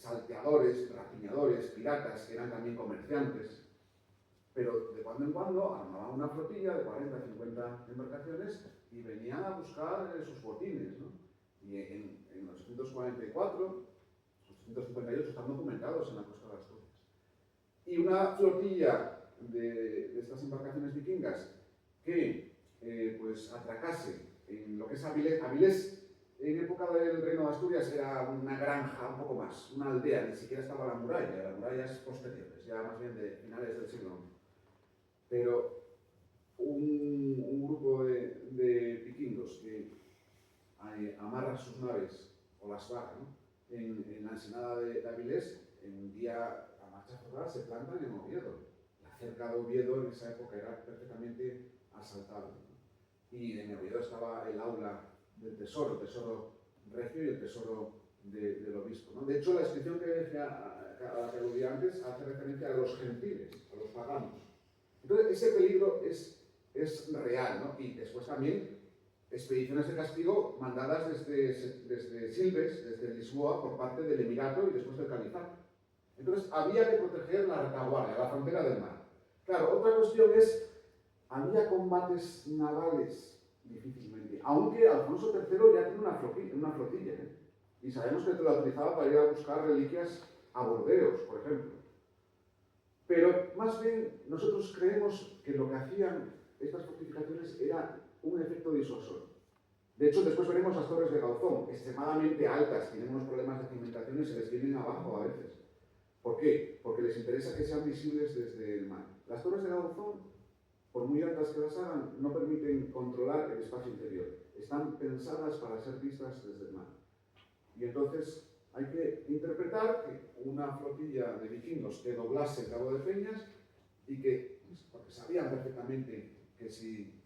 salteadores, rapiñadores, piratas, que eran también comerciantes, pero de cuando en cuando armaban una flotilla de 40, 50 embarcaciones y venían a buscar sus botines, ¿no? Y en 844, 858 están documentados en la costa de Asturias. Y una flotilla de estas embarcaciones vikingas que pues atracase en lo que es Avilés. Avilés en época del Reino de Asturias era una granja, un poco más, una aldea, ni siquiera estaba la muralla es posteriores, ya más bien de finales del siglo I. Pero un grupo de vikingos que amarra sus naves, o las barra, ¿no? en la ensenada de Avilés, en un día a marcha forzada se plantan en Oviedo. La cerca de Oviedo en esa época era perfectamente asaltable, ¿no? Y en Oviedo estaba el aula del tesoro, el tesoro regio y el tesoro del obispo, ¿no? De hecho, la inscripción que decía, a la que aludía antes hace referencia a los gentiles, a los paganos. Entonces, ese peligro es real, ¿no? Y después también expediciones de castigo mandadas desde Silves, desde Lisboa, por parte del Emirato y después del Califato. Entonces, había que proteger la retaguardia, la frontera del mar. Claro, otra cuestión es, había combates navales difícilmente, aunque Alfonso III ya tiene una flotilla, ¿eh? Y sabemos que la utilizaba para ir a buscar reliquias a Burdeos, por ejemplo. Pero más bien, nosotros creemos que lo que hacían estas fortificaciones era un efecto disuasorio. De hecho, después veremos las torres de Gauzón, extremadamente altas, tienen unos problemas de cimentación y se les vienen abajo a veces. ¿Por qué? Porque les interesa que sean visibles desde el mar. Las torres de Gauzón, por muy altas que las hagan, no permiten controlar el espacio interior. Están pensadas para ser vistas desde el mar. Y entonces hay que interpretar que una flotilla de vikingos que doblase el Cabo de Peñas y que, porque sabían perfectamente que si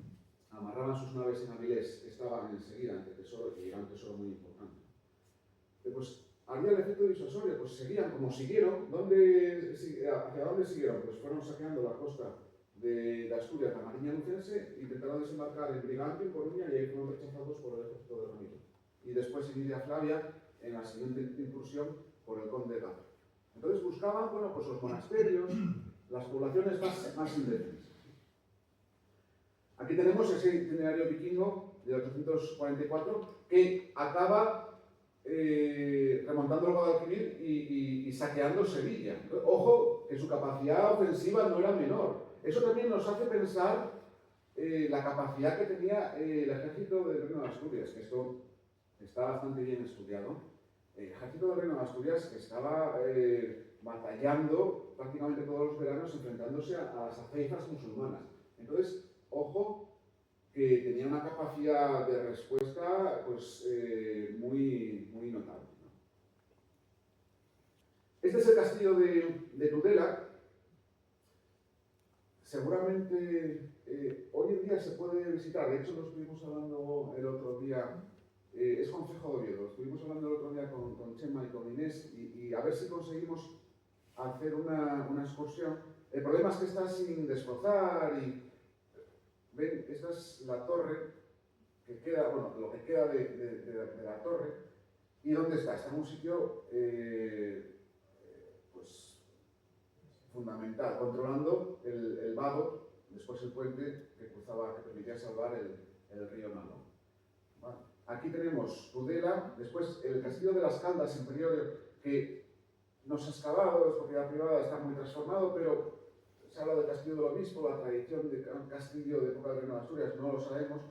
amarraban sus naves en Avilés estaban enseguida ante tesoro, y era un tesoro muy importante. Pues había el efecto disuasorio, pues seguían como siguieron. ¿Hacia dónde siguieron? Pues fueron saqueando la costa de Asturias, la Mariña Lucense, intentaron desembarcar en Brigante, en Coruña, y ahí fueron rechazados por el ejército de Ramiro. Y después en Iria Flavia, en la siguiente incursión, por el conde Gato. Entonces buscaban, bueno, pues los monasterios, las poblaciones más indefensas. Aquí tenemos ese itinerario vikingo de 844 que acaba remontando el Guadalquivir y saqueando Sevilla. Ojo, que su capacidad ofensiva no era menor. Eso también nos hace pensar la capacidad que tenía el ejército del Reino de Asturias, que esto está bastante bien estudiado. El ejército del Reino de Asturias estaba batallando prácticamente todos los veranos enfrentándose a las aceifas musulmanas. Entonces, ojo, que tenía una capacidad de respuesta pues, muy notable, ¿no? Este es el castillo de Tudela. Seguramente hoy en día se puede visitar, de hecho lo estuvimos hablando el otro día, es Concejo de Oviedo, estuvimos hablando el otro día con Chema y con Inés y a ver si conseguimos hacer una excursión. El problema es que está sin desbrozar y... ¿Ven? Esta es la torre que queda, bueno, lo que queda de la torre. ¿Y dónde está? Está en un sitio pues, fundamental, controlando el vado, después el puente que cruzaba, que permitía salvar el río Nalón. ¿Vale? Aquí tenemos Tudela, después el castillo de las Caldas en Priorio, que no se ha excavado, es propiedad privada, está muy transformado, pero se habla del castillo del obispo, la tradición de castillo de época del Reino de Asturias, no lo sabemos.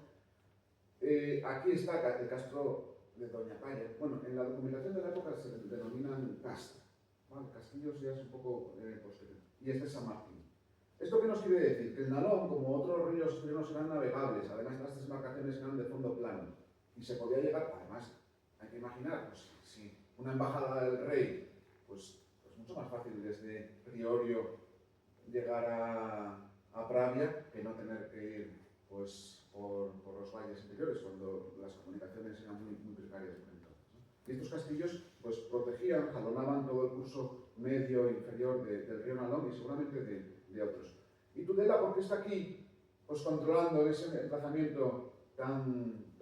Aquí está el castro de Doña Palla. Bueno, en la documentación de la época se denominan castro. ¿Vale? Castillos ya es un poco posterior. Y este es San Martín. ¿Esto qué nos quiere decir? Que el Nalón, como otros ríos asturianos, eran navegables. Además, las embarcaciones eran de fondo plano. Y se podía llegar, además, hay que imaginar, pues, si una embajada del rey, pues mucho más fácil desde Priorio llegar a Pravia que no tener que ir pues, por los valles interiores, cuando las comunicaciones eran muy precarias por entonces, ¿no? Y estos castillos pues, protegían, jalonaban todo el curso medio e inferior del río Nalón y seguramente de otros. Y Tudela, ¿por qué está aquí? Pues controlando ese emplazamiento tan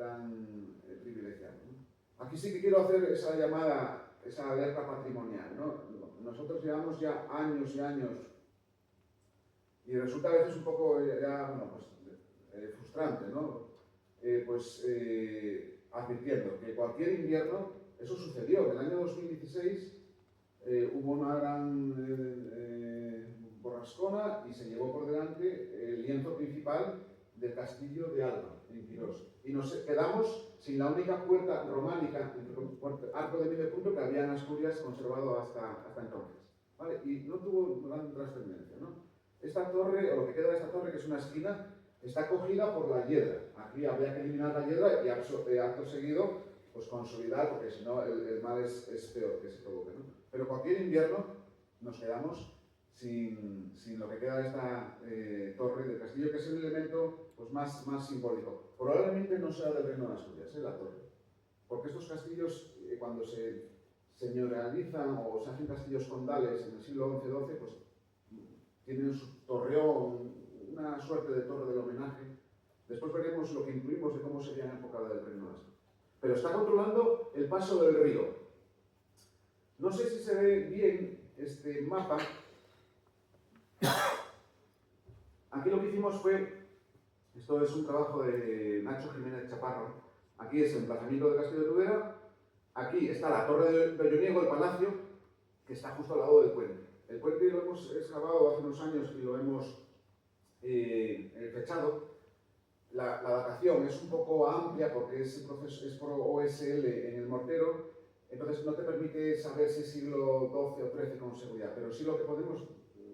privilegiado, ¿no? Aquí sí que quiero hacer esa llamada, esa alerta patrimonial, ¿no? Nosotros llevamos ya años y años y resulta a veces un poco ya, bueno, pues, frustrante, ¿no? Advirtiendo que cualquier invierno, eso sucedió. En el año 2016 hubo una gran borrascona y se llevó por delante el lienzo principal del castillo de Alba, en Quirós. Y nos quedamos sin la única puerta románica, arco de medio punto, que había en Asturias conservado hasta entonces. ¿Vale? Y no tuvo gran trascendencia, ¿no? Esta torre, o lo que queda de esta torre, que es una esquina, está cogida por la hiedra. Aquí habría que eliminar la hiedra y acto seguido, pues consolidar, porque si no el mal es peor que se provoque, ¿no? Pero cualquier invierno nos quedamos sin lo que queda de esta torre del castillo, que es el elemento pues, más simbólico. Probablemente no sea del Reino de Asturias, la torre. Porque estos castillos, cuando se señorializan o se hacen castillos condales en el siglo XI-XII, pues tienen su torreón, una suerte de torre del homenaje. Después veremos lo que incluimos de cómo sería en época del Reino de Asturias. Pero está controlando el paso del río. No sé si se ve bien este mapa. Aquí lo que hicimos fue, esto es un trabajo de Nacho Jiménez Chaparro, aquí es el emplazamiento del castillo de Tudela, aquí está la torre de Olloniego, el palacio, que está justo al lado del puente. El puente lo hemos excavado hace unos años y lo hemos fechado. La datación es un poco amplia porque es por OSL en el mortero, entonces no te permite saber si es siglo XII o XIII con seguridad, pero sí lo que podemos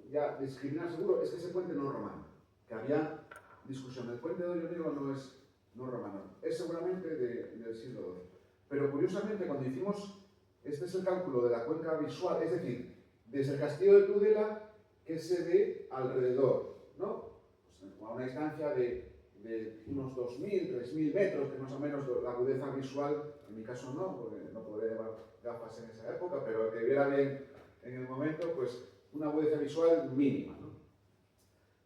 ya discriminar seguro es que ese puente no es romano, que había discusión. El puente de Olloniego no es romano, es seguramente del siglo XII. Pero curiosamente cuando hicimos, este es el cálculo de la cuenca visual, es decir, desde el castillo de Tudela, ¿qué se ve alrededor? ¿No? Pues a una distancia de unos 2.000, 3.000 metros, que es más o menos la agudeza visual, en mi caso no, porque no podría llevar gafas en esa época, pero que viera bien en el momento, pues una agudeza visual mínima, ¿no?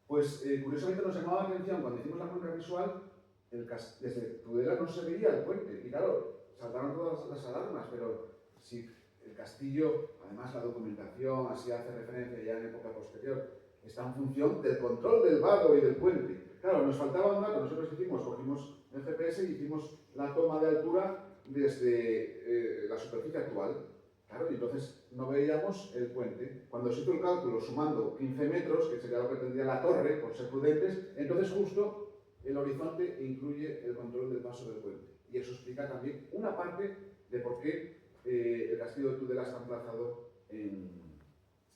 Pues curiosamente nos llamaba la atención cuando hicimos la cuenca visual, desde Tudela no se veía el puente, y claro, saltaron todas las alarmas, pero si el castillo, además la documentación, así hace referencia ya en época posterior, está en función del control del vado y del puente. Claro, nos faltaba un dato, nosotros cogimos el GPS y hicimos la toma de altura desde la superficie actual. Claro, y entonces no veíamos el puente. Cuando se hizo el cálculo sumando 15 metros, que sería lo que tendría la torre, por ser prudentes, entonces justo el horizonte incluye el control del paso del puente. Y eso explica también una parte de por qué el castillo de Tudela está emplazado en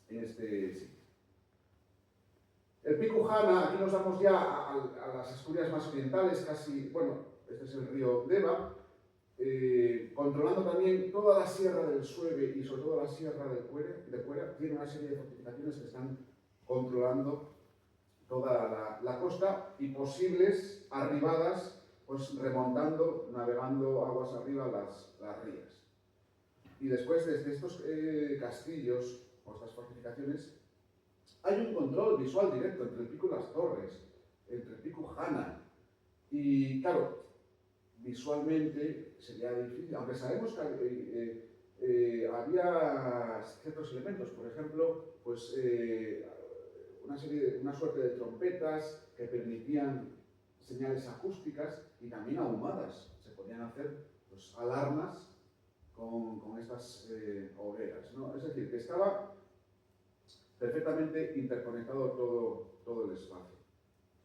este sitio. El Pico Jana, aquí nos vamos ya a las Asturias más orientales, casi, bueno, este es el río Deva, controlando también toda la sierra del Sueve y sobre todo la sierra de Cuera, tiene una serie de fortificaciones que están controlando toda la costa y posibles arribadas, pues remontando, navegando aguas arriba las rías. Y después desde estos castillos o estas fortificaciones hay un control visual directo entre el pico y las torres, entre el Pico Jana. Y claro, visualmente sería difícil, aunque sabemos que había ciertos elementos, por ejemplo, pues una suerte de trompetas que permitían señales acústicas y también ahumadas. Se podían hacer pues, alarmas con estas hogueras, ¿no? Es decir, que estaba perfectamente interconectado todo el espacio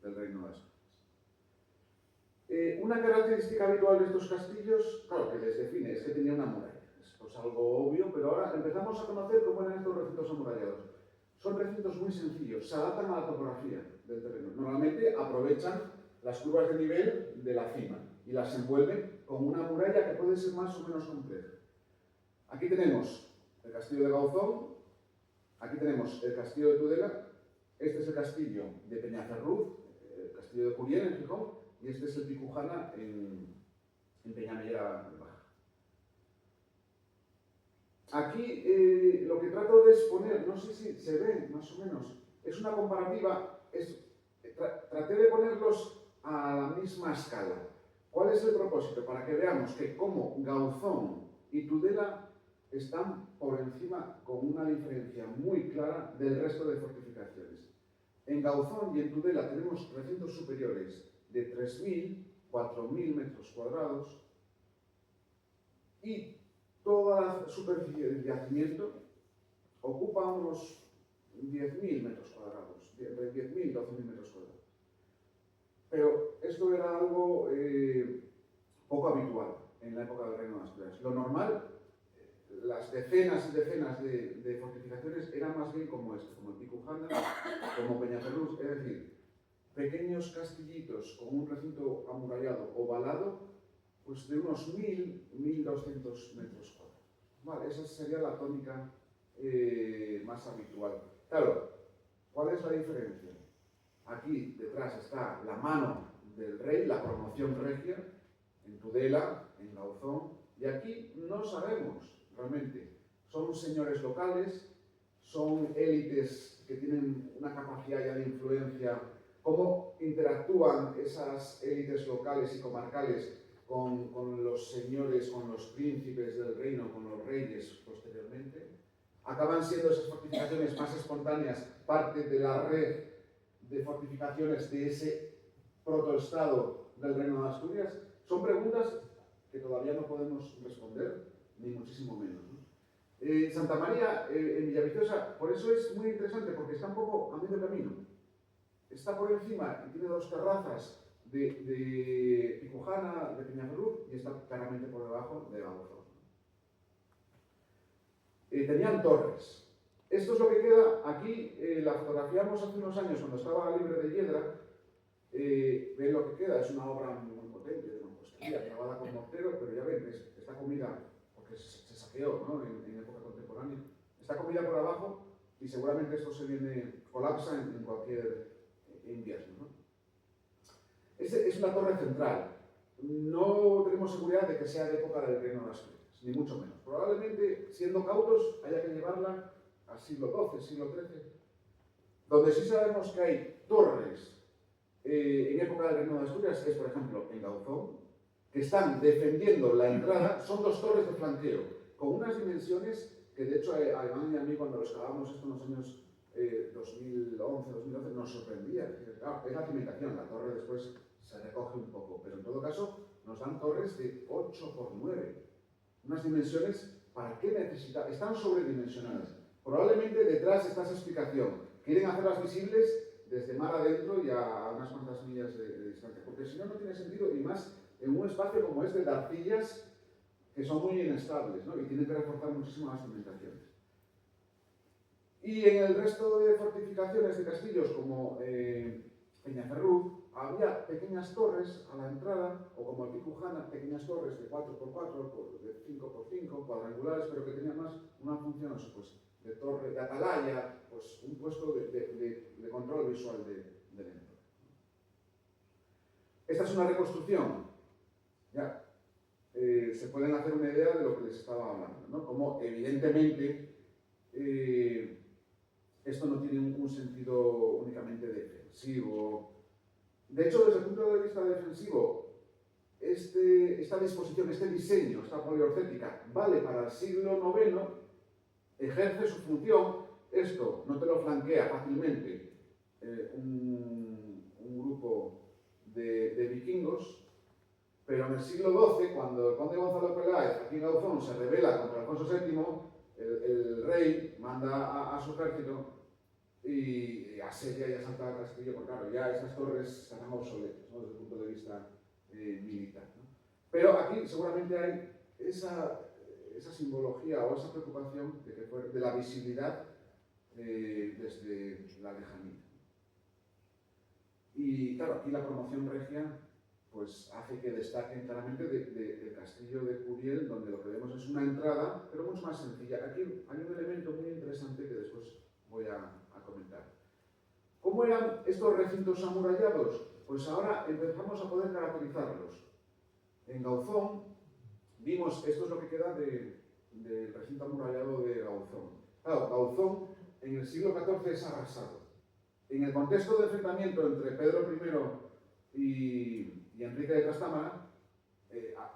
del Reino de Asturias. Una característica habitual de estos castillos, claro, que les define, es que tenía una muralla. Es pues, algo obvio, pero ahora empezamos a conocer cómo eran estos recintos amurallados. Son recintos muy sencillos, se adaptan a la topografía del terreno. Normalmente aprovechan las curvas de nivel de la cima y las envuelven con una muralla que puede ser más o menos compleja. Aquí tenemos el castillo de Gauzón, aquí tenemos el castillo de Tudela, este es el castillo de Peñaferruz, el castillo de Curiel en Gijón, y este es el Picujana en Peñamellera Baja. Aquí lo que trato de exponer, no sé si se ve más o menos, es una comparativa, traté de ponerlos a la misma escala. ¿Cuál es el propósito? Para que veamos que como Gauzón y Tudela están por encima con una diferencia muy clara del resto de fortificaciones. En Gauzón y en Tudela tenemos recintos superiores de 3.000, 4.000 metros cuadrados y toda la superficie del yacimiento ocupa unos 10.000 metros cuadrados, entre 10.000 y 12.000 metros cuadrados. Pero esto era algo poco habitual en la época del Reino de Asturias. Lo normal, las decenas y decenas de fortificaciones eran más bien como este, como el Picujana, como Peñaferruz, es decir, pequeños castillitos con un recinto amurallado ovalado, pues de unos 1.000, 1.200 metros cuadrados. Vale, esa sería la tónica más habitual. Claro, ¿cuál es la diferencia? Aquí detrás está la mano del rey, la promoción regia, en Tudela, en Gauzón, y aquí no sabemos realmente. Son señores locales, son élites que tienen una capacidad ya de influencia. ¿Cómo interactúan esas élites locales y comarcales con los señores, con los príncipes del reino, con los reyes posteriormente? ¿Acaban siendo esas fortificaciones más espontáneas parte de la red de fortificaciones de ese protoestado del Reino de Asturias? Son preguntas que todavía no podemos responder, ni muchísimo menos, ¿no? Santa María, en Villaviciosa, por eso es muy interesante, porque está un poco a medio camino. Está por encima y tiene dos terrazas de Picujana, de Peñaferruz, y está claramente por debajo de Gauzón. Tenían torres. Esto es lo que queda aquí, la fotografiamos hace unos años cuando estaba libre de hiedra. Ven lo que queda, es una obra muy potente de mampostería, grabada con mortero, pero ya ven, está comida, porque se saqueó, ¿no? en época contemporánea. Está comida por abajo y seguramente esto colapsa en cualquier invierno, ¿no? Es una torre central. No tenemos seguridad de que sea de época del Reino de Asturias, ni mucho menos. Probablemente, siendo cautos, haya que llevarla al siglo XII, siglo XIII. Donde sí sabemos que hay torres en época del Reino de Asturias es, por ejemplo, en Gauzón, que están defendiendo la entrada. Son dos torres de flanqueo, con unas dimensiones que, de hecho, a Iván y a mí, cuando lo excavábamos esto en los años 2011, 2012, nos sorprendía. Claro, es la cimentación, la torre después se recoge un poco, pero en todo caso nos dan torres de 8 por 9. Unas dimensiones, ¿para qué necesitar? Están sobredimensionadas. Probablemente detrás está esa explicación. Quieren hacerlas visibles desde mar adentro y a unas cuantas millas de distancia, porque si no, no tiene sentido, y más en un espacio como este de arcillas que son muy inestables, ¿no? Y tienen que reforzar muchísimo las cimentaciones. Y en el resto de fortificaciones de castillos, como Peñaferruz, había pequeñas torres a la entrada, o como el Picujana, pequeñas torres de 4x4, de 5x5, cuadrangulares, pero que tenían más una función, pues, de torre, de atalaya, pues un puesto de control visual del entorno. Esta es una reconstrucción. Ya, se pueden hacer una idea de lo que les estaba hablando, ¿no? Como evidentemente esto no tiene un sentido únicamente defensivo. De hecho, desde el punto de vista defensivo, esta disposición, este diseño, esta poliorcética, vale para el siglo IX, ejerce su función, esto no te lo flanquea fácilmente un grupo de vikingos, pero en el siglo XII, cuando el conde Gonzalo Peláez, aquí en Gauzón, se rebela contra Alfonso VII, el rey manda a su ejército y asedia y asalta el castillo, porque claro, ya esas torres se han obsoletas, ¿no?, desde el punto de vista militar, ¿no? Pero aquí seguramente hay esa simbología o esa preocupación de la visibilidad desde la lejanía. Y claro, aquí la promoción regia pues hace que destaque claramente del castillo de Curiel, donde lo que vemos es una entrada, pero mucho más sencilla. Aquí hay un elemento muy interesante que después voy a comentar. ¿Cómo eran estos recintos amurallados? Pues ahora empezamos a poder caracterizarlos. En Gauzón vimos, esto es lo que queda del recinto amurallado de Gauzón. Claro, Gauzón en el siglo XIV es arrasado. En el contexto de enfrentamiento entre Pedro I y Enrique de Trastámara,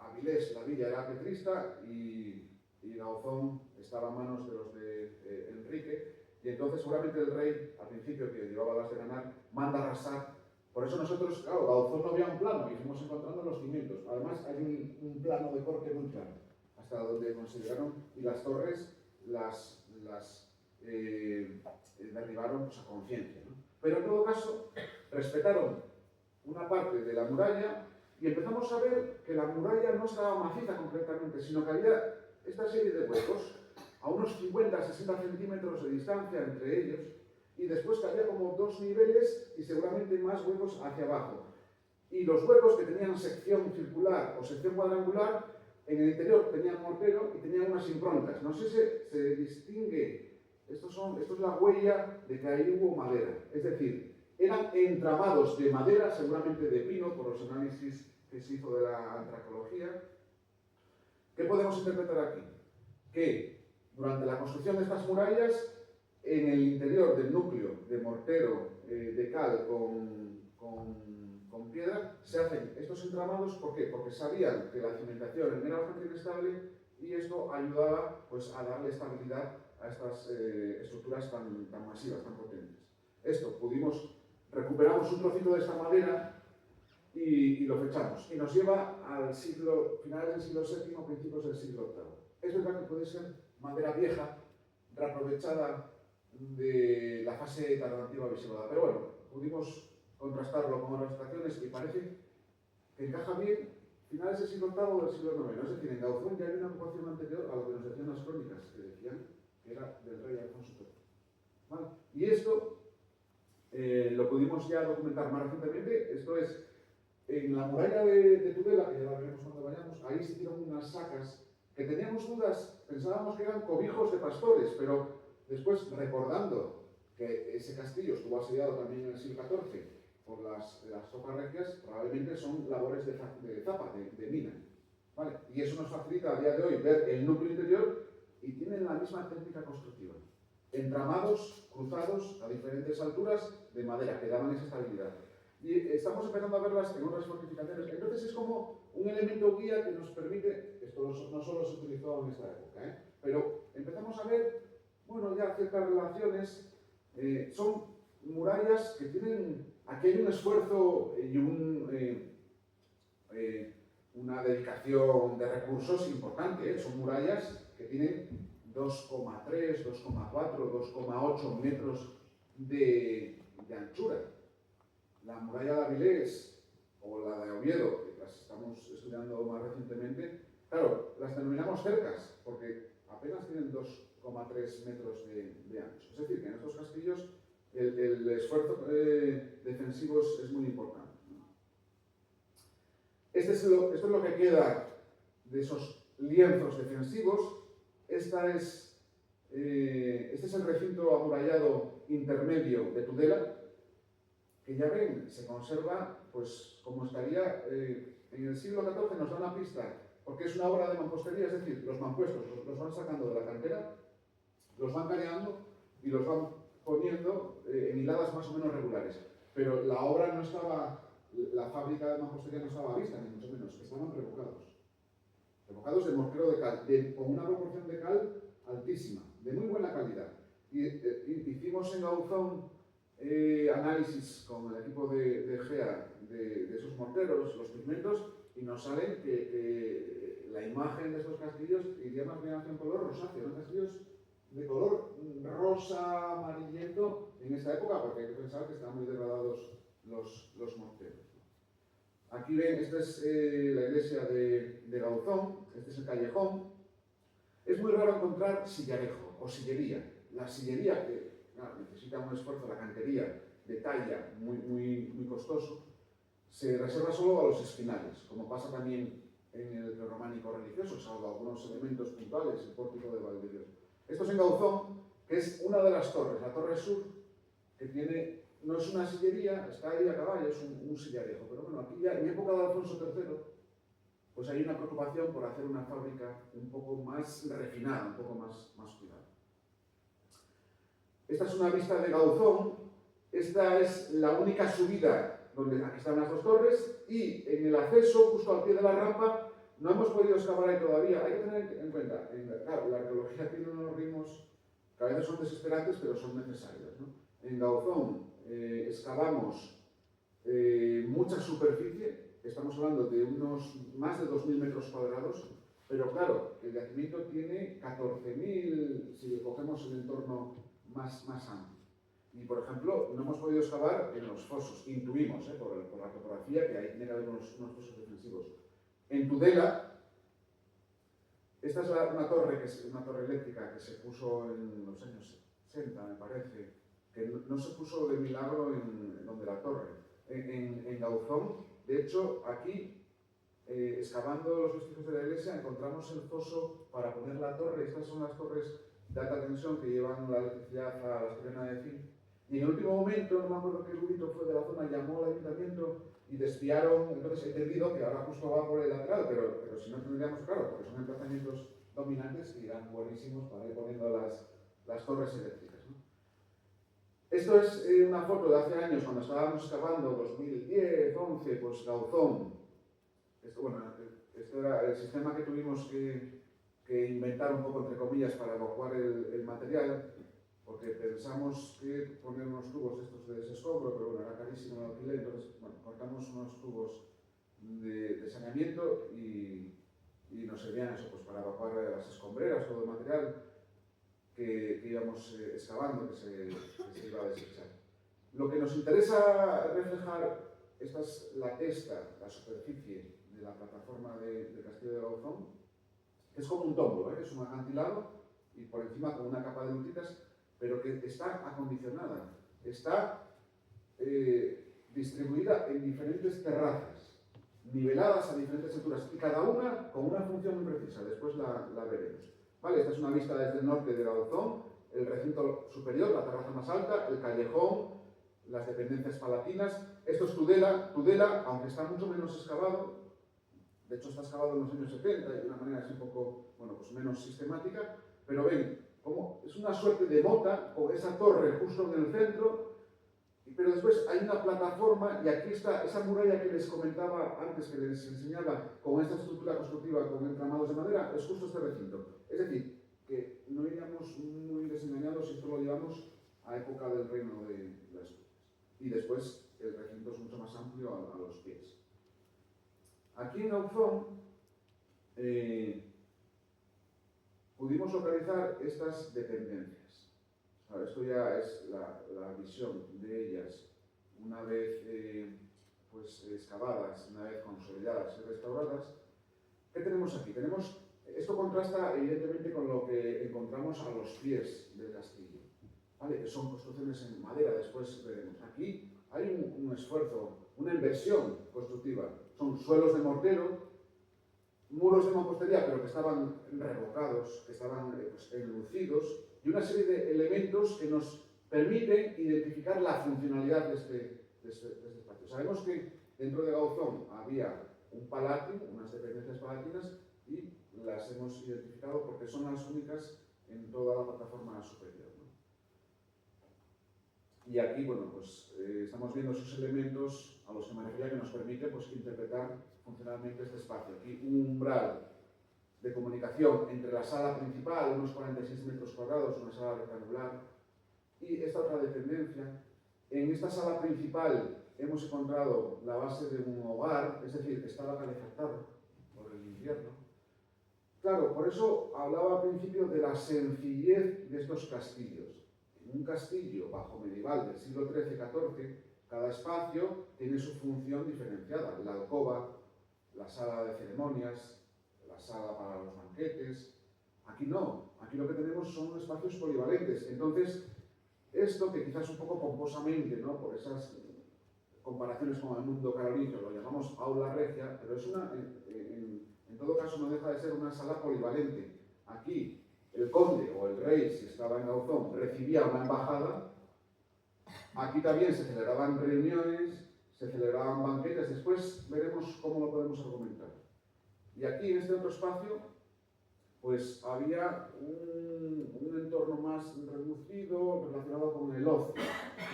Avilés, la villa, era petrista y Gauzón estaba a manos de los de Enrique, y entonces seguramente el rey, al principio, que llevaba las de ganar, manda arrasar. Por eso nosotros, claro, Gauzón no había un plano y fuimos encontrando los cimientos. Además hay un plano de corte muy claro, hasta donde consideraron, y las torres las derribaron pues, a conciencia, ¿no? Pero en todo caso, respetaron una parte de la muralla y empezamos a ver que la muralla no estaba maciza completamente, sino que había esta serie de huecos a unos 50-60 centímetros de distancia entre ellos, y después que había como dos niveles y seguramente más huecos hacia abajo. Y los huecos que tenían sección circular o sección cuadrangular, en el interior tenían mortero y tenían unas improntas. No sé si se distingue, esto es la huella de que ahí hubo madera. Es decir, eran entramados de madera, seguramente de pino, por los análisis que se hizo de la antracología. ¿Qué podemos interpretar aquí? Que durante la construcción de estas murallas, en el interior del núcleo de mortero de cal con piedra, se hacen estos entramados. ¿Por qué? Porque sabían que la cimentación era bastante inestable y esto ayudaba pues, a darle estabilidad a estas estructuras tan masivas, tan potentes. Esto, recuperamos un trocito de esta madera y lo fechamos. Y nos lleva al finales del siglo VII, principios del siglo VIII. Es verdad que puede ser madera vieja, reaprovechada de la fase tardativa visigoda. Pero bueno, pudimos contrastarlo con otras estaciones y parece que encaja bien finales del siglo VIII o del siglo IX. Es decir, en Gauzón ya hay una ocupación anterior a lo que nos decían las crónicas, que decían que era del rey Alfonso III. ¿Vale? Y esto lo pudimos ya documentar más recientemente. Esto es en la muralla de Tudela, que ya la veremos cuando vayamos. Ahí se hicieron unas sacas que teníamos dudas, pensábamos que eran cobijos de pastores, pero después, recordando que ese castillo estuvo asediado también en el siglo XIV por las tropas regias, probablemente son labores de zapa, de mina. ¿Vale? Y eso nos facilita a día de hoy ver el núcleo interior y tienen la misma técnica constructiva. Entramados, cruzados a diferentes alturas de madera que daban esa estabilidad. Y estamos empezando a verlas en otras fortificaciones. Entonces es como un elemento guía que nos permite, esto no solo se utilizó en esta época, pero empezamos a ver, bueno, ya ciertas relaciones. Son murallas que tienen, aquí hay un esfuerzo y una dedicación de recursos importante. Son murallas que tienen 2,3, 2,4, 2,8 metros de anchura. La muralla de Avilés o la de Oviedo, que las estamos estudiando más recientemente, claro, las denominamos cercas, porque apenas tienen 2,3 metros de ancho. Es decir, que en estos castillos el esfuerzo defensivo es muy importante. Esto es lo que queda de esos lienzos defensivos. Este es el recinto amurallado intermedio de Tudela, que ya ven, se conserva pues como estaría en el siglo XIV. Nos da una pista, porque es una obra de mampostería, es decir, los mampuestos los van sacando de la cantera, los van careando y los van poniendo en hiladas más o menos regulares. Pero la obra no estaba la fábrica de mampostería no estaba vista, ni mucho menos, estaban revocados. Revocados de mortero de cal, con una proporción de cal altísima, de muy buena calidad. Y hicimos en Gauzón análisis con el equipo de GEA de esos morteros, los pigmentos, y nos salen que la imagen de estos castillos iría más bien hacia un color rosáceo, ¿no? Castillos de color rosa, amarillento en esta época, porque hay que pensar que están muy degradados los morteros. Aquí ven, esta es la iglesia de Gauzón, este es el callejón. Es muy raro encontrar sillarejo o sillería. La sillería, que claro, necesita un esfuerzo, la cantería de talla muy costoso, se reserva solo a los esquinales, como pasa también en el prerrománico religioso, salvo algunos elementos puntuales, el pórtico de Valdedios. Esto es en Gauzón, que es una de las torres, la torre sur, que tiene, no es una sillería, está ahí a caballo, es un sillarejo, pero bueno, aquí ya en época de Alfonso III, pues hay una preocupación por hacer una fábrica un poco más refinada, un poco más cuidada. Esta es una vista de Gauzón, esta es la única subida, donde aquí están las dos torres, y en el acceso, justo al pie de la rampa, no hemos podido excavar ahí todavía. Hay que tener en cuenta, claro, la arqueología tiene unos ritmos que a veces son desesperantes, pero son necesarios, ¿no? En Gauzón excavamos mucha superficie, estamos hablando de unos más de 2.000 metros cuadrados, pero claro, el yacimiento tiene 14.000, si cogemos el entorno más amplio. Y, por ejemplo, no hemos podido excavar en los fosos, intuimos, por la topografía, que ahí tiene que haber unos fosos defensivos. En Tudela, esta es una torre, que es una torre eléctrica que se puso en los años 60, me parece, que no se puso de milagro en donde la torre. En Gauzón, de hecho, aquí, excavando los vestigios de la iglesia, encontramos el foso para poner la torre. Estas son las torres de alta tensión que llevan la electricidad a la Asturiana de Cin. Y en el último momento, no me acuerdo qué erudito fue de la zona, llamó al ayuntamiento y desviaron. Entonces he entendido que ahora justo va por el lateral, pero si no tendríamos, claro, porque son emplazamientos dominantes que irán buenísimos para ir poniendo las torres eléctricas, ¿no? Esto es una foto de hace años, cuando estábamos excavando, 2010, 11, pues Gauzón. Esto era el sistema que tuvimos que inventar un poco, entre comillas, para evacuar el material, porque pensamos que poner unos tubos estos de desescombro, pero bueno, era carísimo el alquiler, entonces, bueno, cortamos unos tubos de saneamiento y nos servían eso, pues para evacuar las escombreras, todo el material que íbamos excavando, que se iba a desechar. Lo que nos interesa reflejar, esta es la testa, la superficie de la plataforma del Castillo de Gauzón, que es como un tómbolo, es un acantilado y por encima con una capa de lutitas, pero que está acondicionada, está distribuida en diferentes terrazas, niveladas a diferentes alturas, y cada una con una función muy precisa, después la veremos. Vale, esta es una vista desde el norte de Gauzón, el recinto superior, la terraza más alta, el callejón, las dependencias palatinas. Esto es Tudela, aunque está mucho menos excavado, de hecho está excavado en los años 70 y de una manera así un poco, bueno, pues menos sistemática, pero ven, como es una suerte de mota con esa torre justo en el centro, pero después hay una plataforma y aquí está esa muralla que les comentaba antes, que les enseñaba con esta estructura constructiva con entramados de madera, es justo este recinto. Es decir, que no iríamos muy desengañados si esto lo llevamos a época del reino de las Asturias. Y después el recinto es mucho más amplio a los pies. Aquí en Gauzón pudimos localizar estas dependencias. Ahora, esto ya es la visión de ellas una vez pues, excavadas, una vez consolidadas y restauradas. ¿Qué tenemos aquí? Esto contrasta evidentemente con lo que encontramos a los pies del castillo, ¿vale? Que son construcciones en madera, después veremos. Aquí hay un esfuerzo, una inversión constructiva. Son suelos de mortero, muros de mampostería, pero que estaban revocados, que estaban pues, enlucidos, y una serie de elementos que nos permiten identificar la funcionalidad de este espacio. Sabemos que dentro de Gauzón había un palatio, unas dependencias palatinas, y las hemos identificado porque son las únicas en toda la plataforma superior, ¿no? Y aquí, bueno, pues estamos viendo esos elementos a los que me refería que nos permite pues, interpretar funcionalmente este espacio. Aquí un umbral de comunicación entre la sala principal, unos 46 metros cuadrados, una sala rectangular, y esta otra dependencia. En esta sala principal hemos encontrado la base de un hogar, es decir, estaba calefactado por el invierno. Claro, por eso hablaba al principio de la sencillez de estos castillos. En un castillo bajo medieval del siglo XIII-XIV, cada espacio tiene su función diferenciada. La alcoba, la sala de ceremonias, la sala para los banquetes. Aquí no, aquí lo que tenemos son espacios polivalentes. Entonces, esto que quizás un poco pomposamente, ¿no?, por esas comparaciones con el mundo carolingio, lo llamamos aula regia, pero es una, en todo caso no deja de ser una sala polivalente. Aquí el conde o el rey, si estaba en Gauzón, recibía una embajada. Aquí también se celebraban reuniones, se celebraban banquetes. Después veremos cómo lo podemos argumentar. Y aquí, en este otro espacio, pues había un entorno más reducido relacionado con el ocio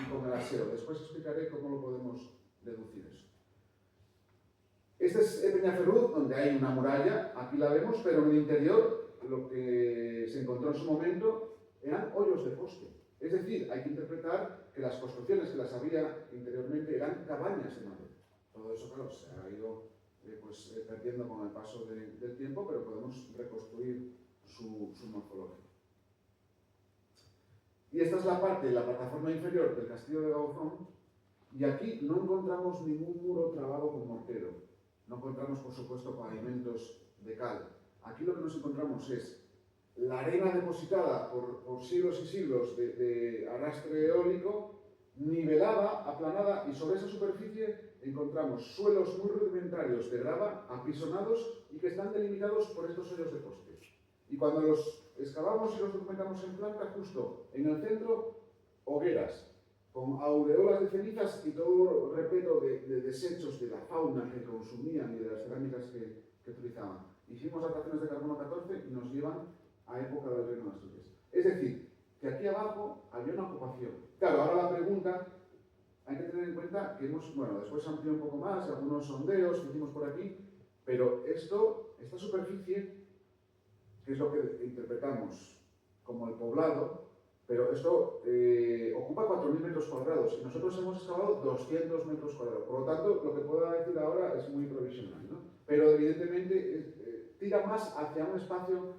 y con el aseo. Después explicaré cómo lo podemos deducir eso. Este es Peñaferruz, donde hay una muralla, aquí la vemos, pero en el interior lo que se encontró en su momento eran hoyos de poste. Es decir, hay que interpretar que las construcciones que las había interiormente eran cabañas de madera. Todo eso, claro, se ha ido perdiendo con el paso del tiempo, pero podemos reconstruir su morfología. Y esta es la parte de la plataforma inferior del castillo de Gauzón, y aquí no encontramos ningún muro trabado con mortero, no encontramos, por supuesto, pavimentos de cal. Aquí lo que nos encontramos es la arena depositada por siglos y siglos de arrastre eólico, nivelada, aplanada, y sobre esa superficie encontramos suelos muy rudimentarios de grava, apisonados y que están delimitados por estos hoyos de poste. Y cuando los excavamos y los documentamos en planta, justo en el centro, hogueras, con aureolas de cenizas y todo repleto de desechos de la fauna que consumían y de las cerámicas que utilizaban. Hicimos dataciones de carbono 14 y nos llevan a época del Reino de Asturias. Es decir, que aquí abajo había una ocupación. Claro, ahora la pregunta, hay que tener en cuenta que después amplió un poco más, algunos sondeos que hicimos por aquí, pero esta superficie, que es lo que interpretamos como el poblado, pero esto ocupa 4.000 metros cuadrados y nosotros hemos excavado 200 metros cuadrados. Por lo tanto, lo que pueda decir ahora es muy provisional, ¿no? Pero evidentemente tira más hacia un espacio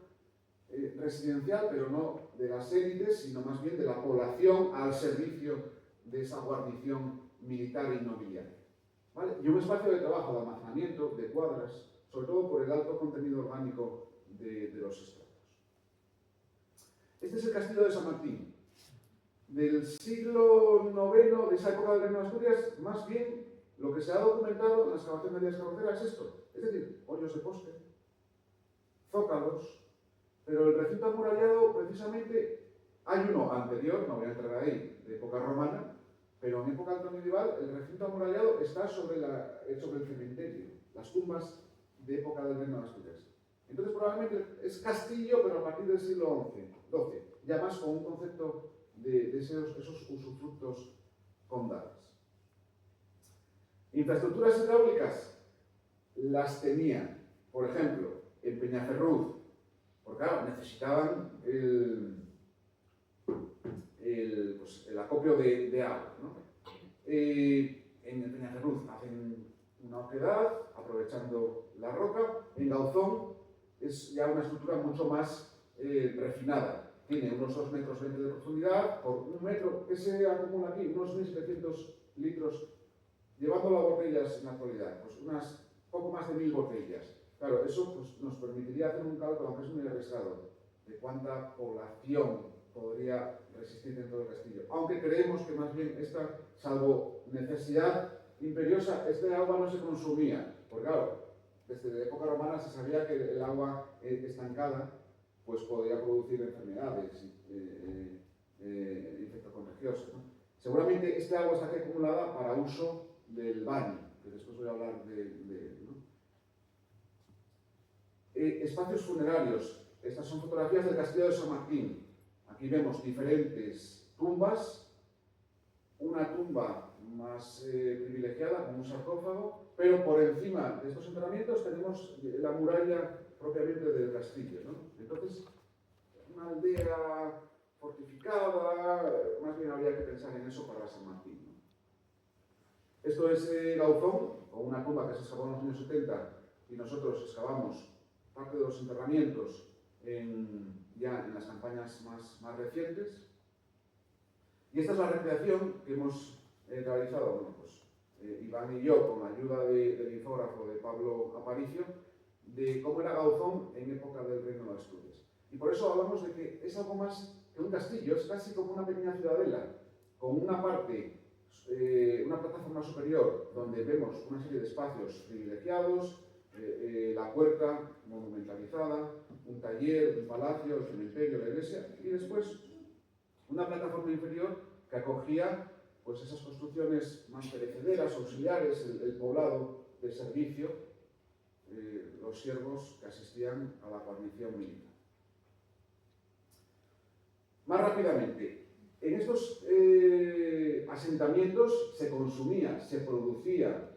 residencial, pero no de las élites, sino más bien de la población al servicio de esa guarnición militar y nobiliaria, ¿vale? Y un espacio de trabajo, de almacenamiento, de cuadras, sobre todo por el alto contenido orgánico de los estratos. Este es el castillo de San Martín. Del siglo IX, de esa época del Reino de Asturias, más bien lo que se ha documentado en la excavación de Díaz Cabocera es esto, es decir, hoyos de poste, zócalos, pero el recinto amurallado, precisamente, hay uno anterior, no voy a entrar ahí, de época romana, pero en época altomedieval el recinto amurallado está sobre el cementerio, las tumbas de época del Reino de Asturias. Entonces probablemente es castillo, pero a partir del siglo XII, ya más con un concepto de esos usufructos condales. Infraestructuras hidráulicas las tenían, por ejemplo, en Peñaferruz, porque claro, necesitaban el acopio de agua, ¿no? En el Peñaferruz hacen una oquedad, aprovechando la roca. En Gauzón es ya una estructura mucho más refinada. Tiene unos 2,20 metros de profundidad por 1 metro. ¿Qué se acumula aquí? Unos 1.700 litros, llevándolo a botellas en la actualidad, pues unas poco más de 1.000 botellas. Claro, eso pues, nos permitiría hacer un cálculo, aunque es muy arriesgado, de cuánta población podría resistir dentro del castillo. Aunque creemos que más bien esta, salvo necesidad imperiosa, este agua no se consumía. Porque claro, desde la época romana se sabía que el agua estancada pues podría producir enfermedades infectocontagiosas, ¿no? Seguramente este agua está aquí acumulada para uso del baño, que después voy a hablar ¿no? Espacios funerarios. Estas son fotografías del castillo de San Martín. Aquí vemos diferentes tumbas una tumba más privilegiada, con un sarcófago, pero por encima de estos enterramientos tenemos la muralla propiamente del castillo, ¿no? Entonces, una aldea fortificada, más bien habría que pensar en eso para San Martín, ¿no? Esto es Gauzón, con una tumba que se excavó en los años 70, y nosotros excavamos parte de los enterramientos ya en las campañas más recientes. Y esta es la recreación que hemos realizado, bueno, pues, Iván y yo, con la ayuda del infógrafo de Pablo Aparicio, de cómo era Gauzón en época del Reino de Asturias. Y por eso hablamos de que es algo más que un castillo, es casi como una pequeña ciudadela, con una parte, una plataforma superior, donde vemos una serie de espacios privilegiados, la puerta monumentalizada, un taller, un palacio, el cementerio, la iglesia, y después una plataforma inferior que acogía pues, esas construcciones más perecederas, auxiliares, el poblado de servicio, los siervos que asistían a la guarnición militar. Más rápidamente, en estos asentamientos se consumía, se producía,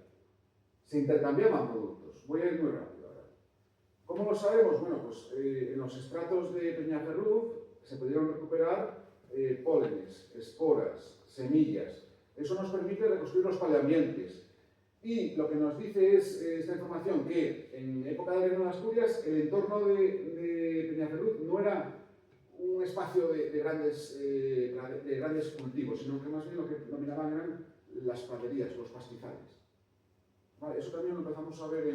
se intercambiaban productos. Voy a ir muy rápido ahora. ¿Cómo lo sabemos? Bueno, pues en los estratos de Peñaferruz se pudieron recuperar pólenes, esporas, semillas. Eso nos permite reconstruir los paleambientes. Y lo que nos dice es esta información que en época del Reino de Asturias el entorno de Peñaferruz no era un espacio de grandes cultivos, sino que más bien lo que dominaban eran las praderías, los pastizales. Vale, eso también lo empezamos a ver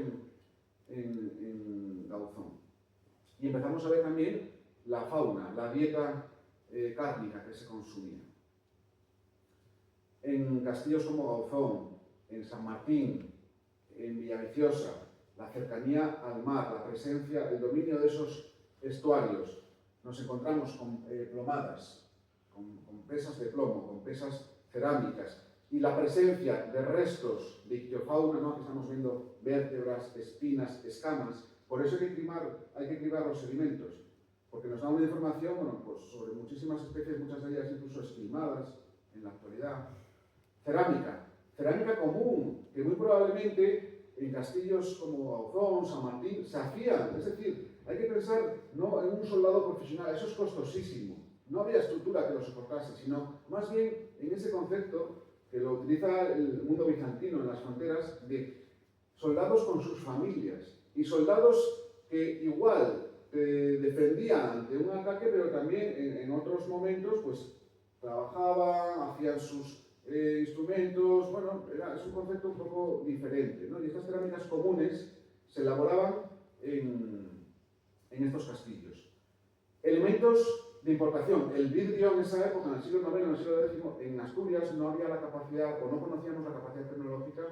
en Gauzón. Y empezamos a ver también la fauna, la dieta cárnica que se consumía. En castillos como Gauzón, en San Martín, en Villaviciosa, la cercanía al mar, la presencia, el dominio de esos estuarios. Nos encontramos con plomadas, con pesas de plomo, con pesas cerámicas, y la presencia de restos de ictiofauna, ¿no? Que estamos viendo vértebras, espinas, escamas. Por eso hay que cribar los sedimentos, porque nos da una información, bueno, pues sobre muchísimas especies, muchas de ellas incluso esquilmadas en la actualidad. Cerámica común, que muy probablemente en castillos como Gauzón, San Martín, se hacían. Es decir, hay que pensar no en un soldado profesional, eso es costosísimo. No había estructura que lo soportase, sino más bien en ese concepto que lo utiliza el mundo bizantino en las fronteras de soldados con sus familias y soldados que igual defendían ante un ataque, pero también en otros momentos pues trabajaban, hacían sus instrumentos. Bueno, es un concepto un poco diferente, ¿no? Y estas cerámicas comunes se elaboraban en estos castillos. Elementos de importación. El vidrio en esa época, en el siglo IX, en el siglo X, en Asturias no había la capacidad, o no conocíamos la capacidad tecnológica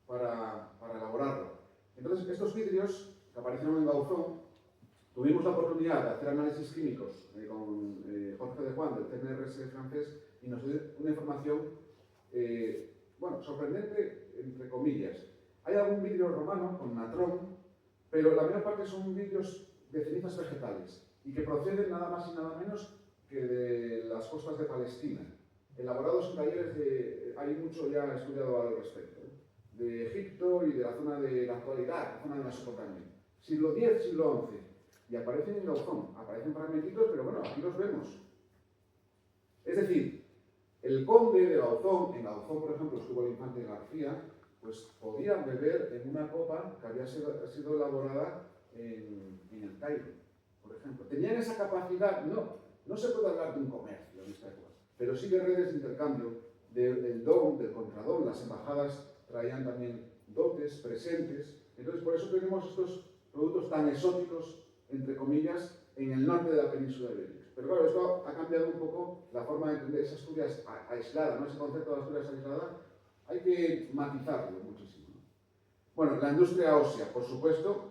para elaborarlo. Entonces, estos vidrios que aparecieron en Gauzón, tuvimos la oportunidad de hacer análisis químicos con Jorge de Juan, del CNRS francés, y nos dio una información, bueno, sorprendente, entre comillas. Hay algún vidrio romano con natrón, pero la mayor parte son vidrios de cenizas vegetales y que proceden nada más y nada menos que de las costas de Palestina, elaborados en talleres hay mucho ya estudiado al respecto, de Egipto y de la zona de la actualidad, la zona de Mesopotamia, siglo X, siglo XI, y aparecen en Gauzón, aparecen fragmentitos, pero bueno, aquí los vemos. Es decir, el conde de Gauzón, en Gauzón, por ejemplo, estuvo el infante García, pues podía beber en una copa que había sido elaborada en el Cairo, por ejemplo. Tenían esa capacidad, no se puede hablar de un comercio en esta época, pero sí de redes de intercambio, del don, del contradón. Las embajadas traían también dotes, presentes. Entonces, por eso tenemos estos productos tan exóticos, entre comillas, en el norte de la península ibérica. Pero claro, esto ha cambiado un poco la forma de entender esa Asturias aislada, ¿no? Ese concepto de Asturias aislada, hay que matizarlo muchísimo. Bueno, la industria ósea, por supuesto,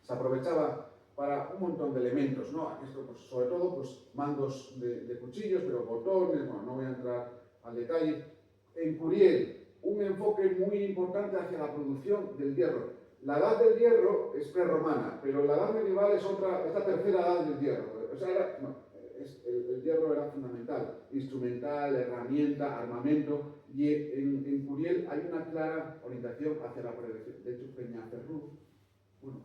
se aprovechaba para un montón de elementos, ¿no? Esto, pues, sobre todo, pues, mandos de cuchillos, pero botones, bueno, no voy a entrar al detalle. En Curiel, un enfoque muy importante hacia la producción del hierro. La edad del hierro es prerromana, pero la edad medieval es la tercera edad del hierro. O sea, el hierro era fundamental, instrumental, herramienta, armamento, y en Curiel hay una clara orientación hacia la prevención. De hecho, Peñaferrú, bueno,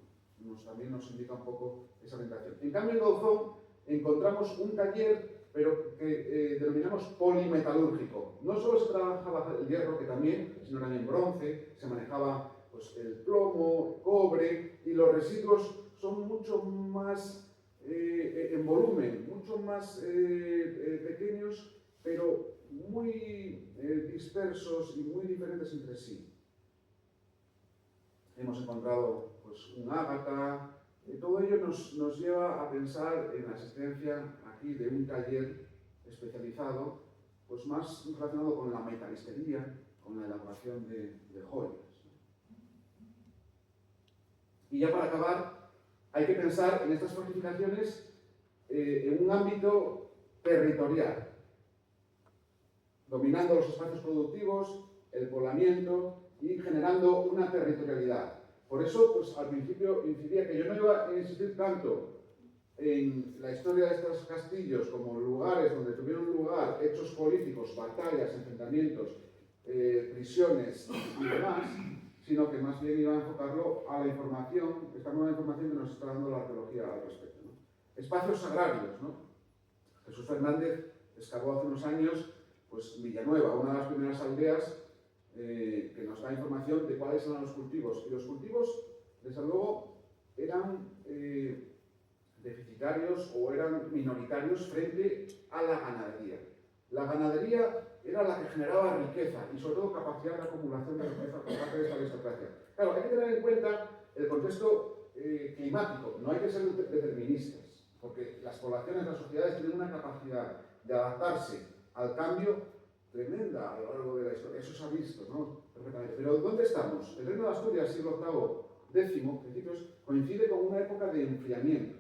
también nos indica un poco esa orientación. En cambio, en Gauzón encontramos un taller, pero que denominamos polimetalúrgico. No solo se trabajaba el hierro, que también, sino también bronce, se manejaba pues, el plomo, el cobre, y los residuos son mucho más en volumen, mucho más pequeños, pero muy dispersos y muy diferentes entre sí. Hemos encontrado pues, un ágata, todo ello nos lleva a pensar en la existencia aquí de un taller especializado, pues más relacionado con la metalistería, con la elaboración de joyas. Y ya para acabar, hay que pensar en estas fortificaciones en un ámbito territorial, dominando los espacios productivos, el poblamiento y generando una territorialidad. Por eso, pues al principio incidía que yo no iba a insistir tanto en la historia de estos castillos como lugares donde tuvieron lugar hechos políticos, batallas, enfrentamientos, prisiones y demás, sino que más bien iba a enfocarlo a la información, esta nueva información que nos está dando la arqueología al respecto, ¿no? Espacios agrarios, ¿no? Jesús Fernández excavó hace unos años pues, Villanueva, una de las primeras aldeas que nos da información de cuáles eran los cultivos. Y los cultivos, desde luego, eran deficitarios o eran minoritarios frente a la ganadería. La ganadería era la que generaba riqueza y sobre todo capacidad de acumulación de riqueza por parte de esta aristocracia. Claro, hay que tener en cuenta el contexto climático, no hay que ser deterministas, porque las poblaciones, las sociedades tienen una capacidad de adaptarse al cambio tremenda a lo largo de la historia, eso se ha visto, ¿no? Perfectamente. Pero ¿dónde estamos? El Reino de Asturias, siglo VIII, X, principios, coincide con una época de enfriamiento.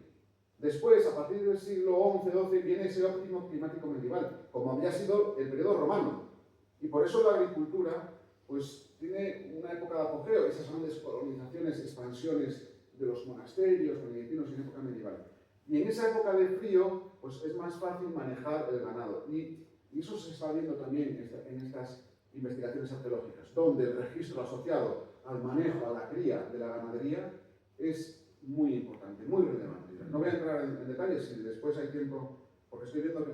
Después, a partir del siglo XI-XII, viene ese óptimo climático medieval, como había sido el periodo romano. Y por eso la agricultura pues, tiene una época de apogeo, esas grandes colonizaciones, expansiones de los monasterios benedictinos en época medieval. Y en esa época de frío, pues es más fácil manejar el ganado. Y eso se está viendo también en estas investigaciones arqueológicas, donde el registro asociado al manejo, a la cría de la ganadería es muy importante, muy relevante. No voy a entrar en detalles si después hay tiempo, porque estoy viendo que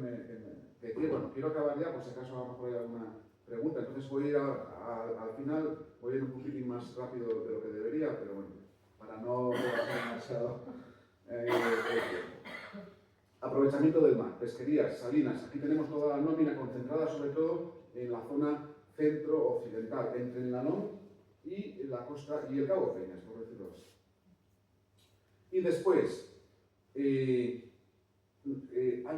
quiero acabar ya, por si acaso a lo mejor hay alguna pregunta. Entonces voy a ir al final, voy a ir un poquitín más rápido de lo que debería, pero bueno, para no hacer demasiado aprovechamiento del mar, pesquerías, salinas. Aquí tenemos toda la nómina concentrada sobre todo en la zona centro-occidental, entre el Nanón y la costa y el Cabo Peñas, por decirlo así. Y después, hay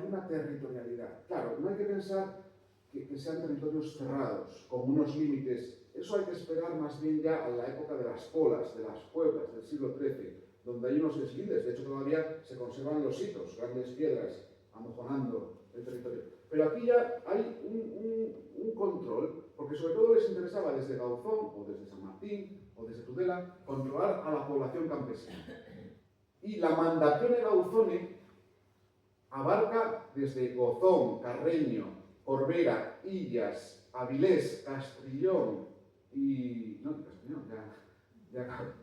una territorialidad. Claro, no hay que pensar que sean territorios cerrados, con unos límites. Eso hay que esperar más bien ya a la época de las polas, de las pueblas del siglo XIII, donde hay unos deslindes. De hecho, todavía se conservan los hitos, grandes piedras, amojonando el territorio. Pero aquí ya hay un control, porque sobre todo les interesaba desde Gauzón, o desde San Martín, o desde Tudela, controlar a la población campesina. Y la Mandazione Gauzone abarca desde Gozón, Carreño, Corbera, Illas, Avilés, Castrillón y... no, Castrillón, ya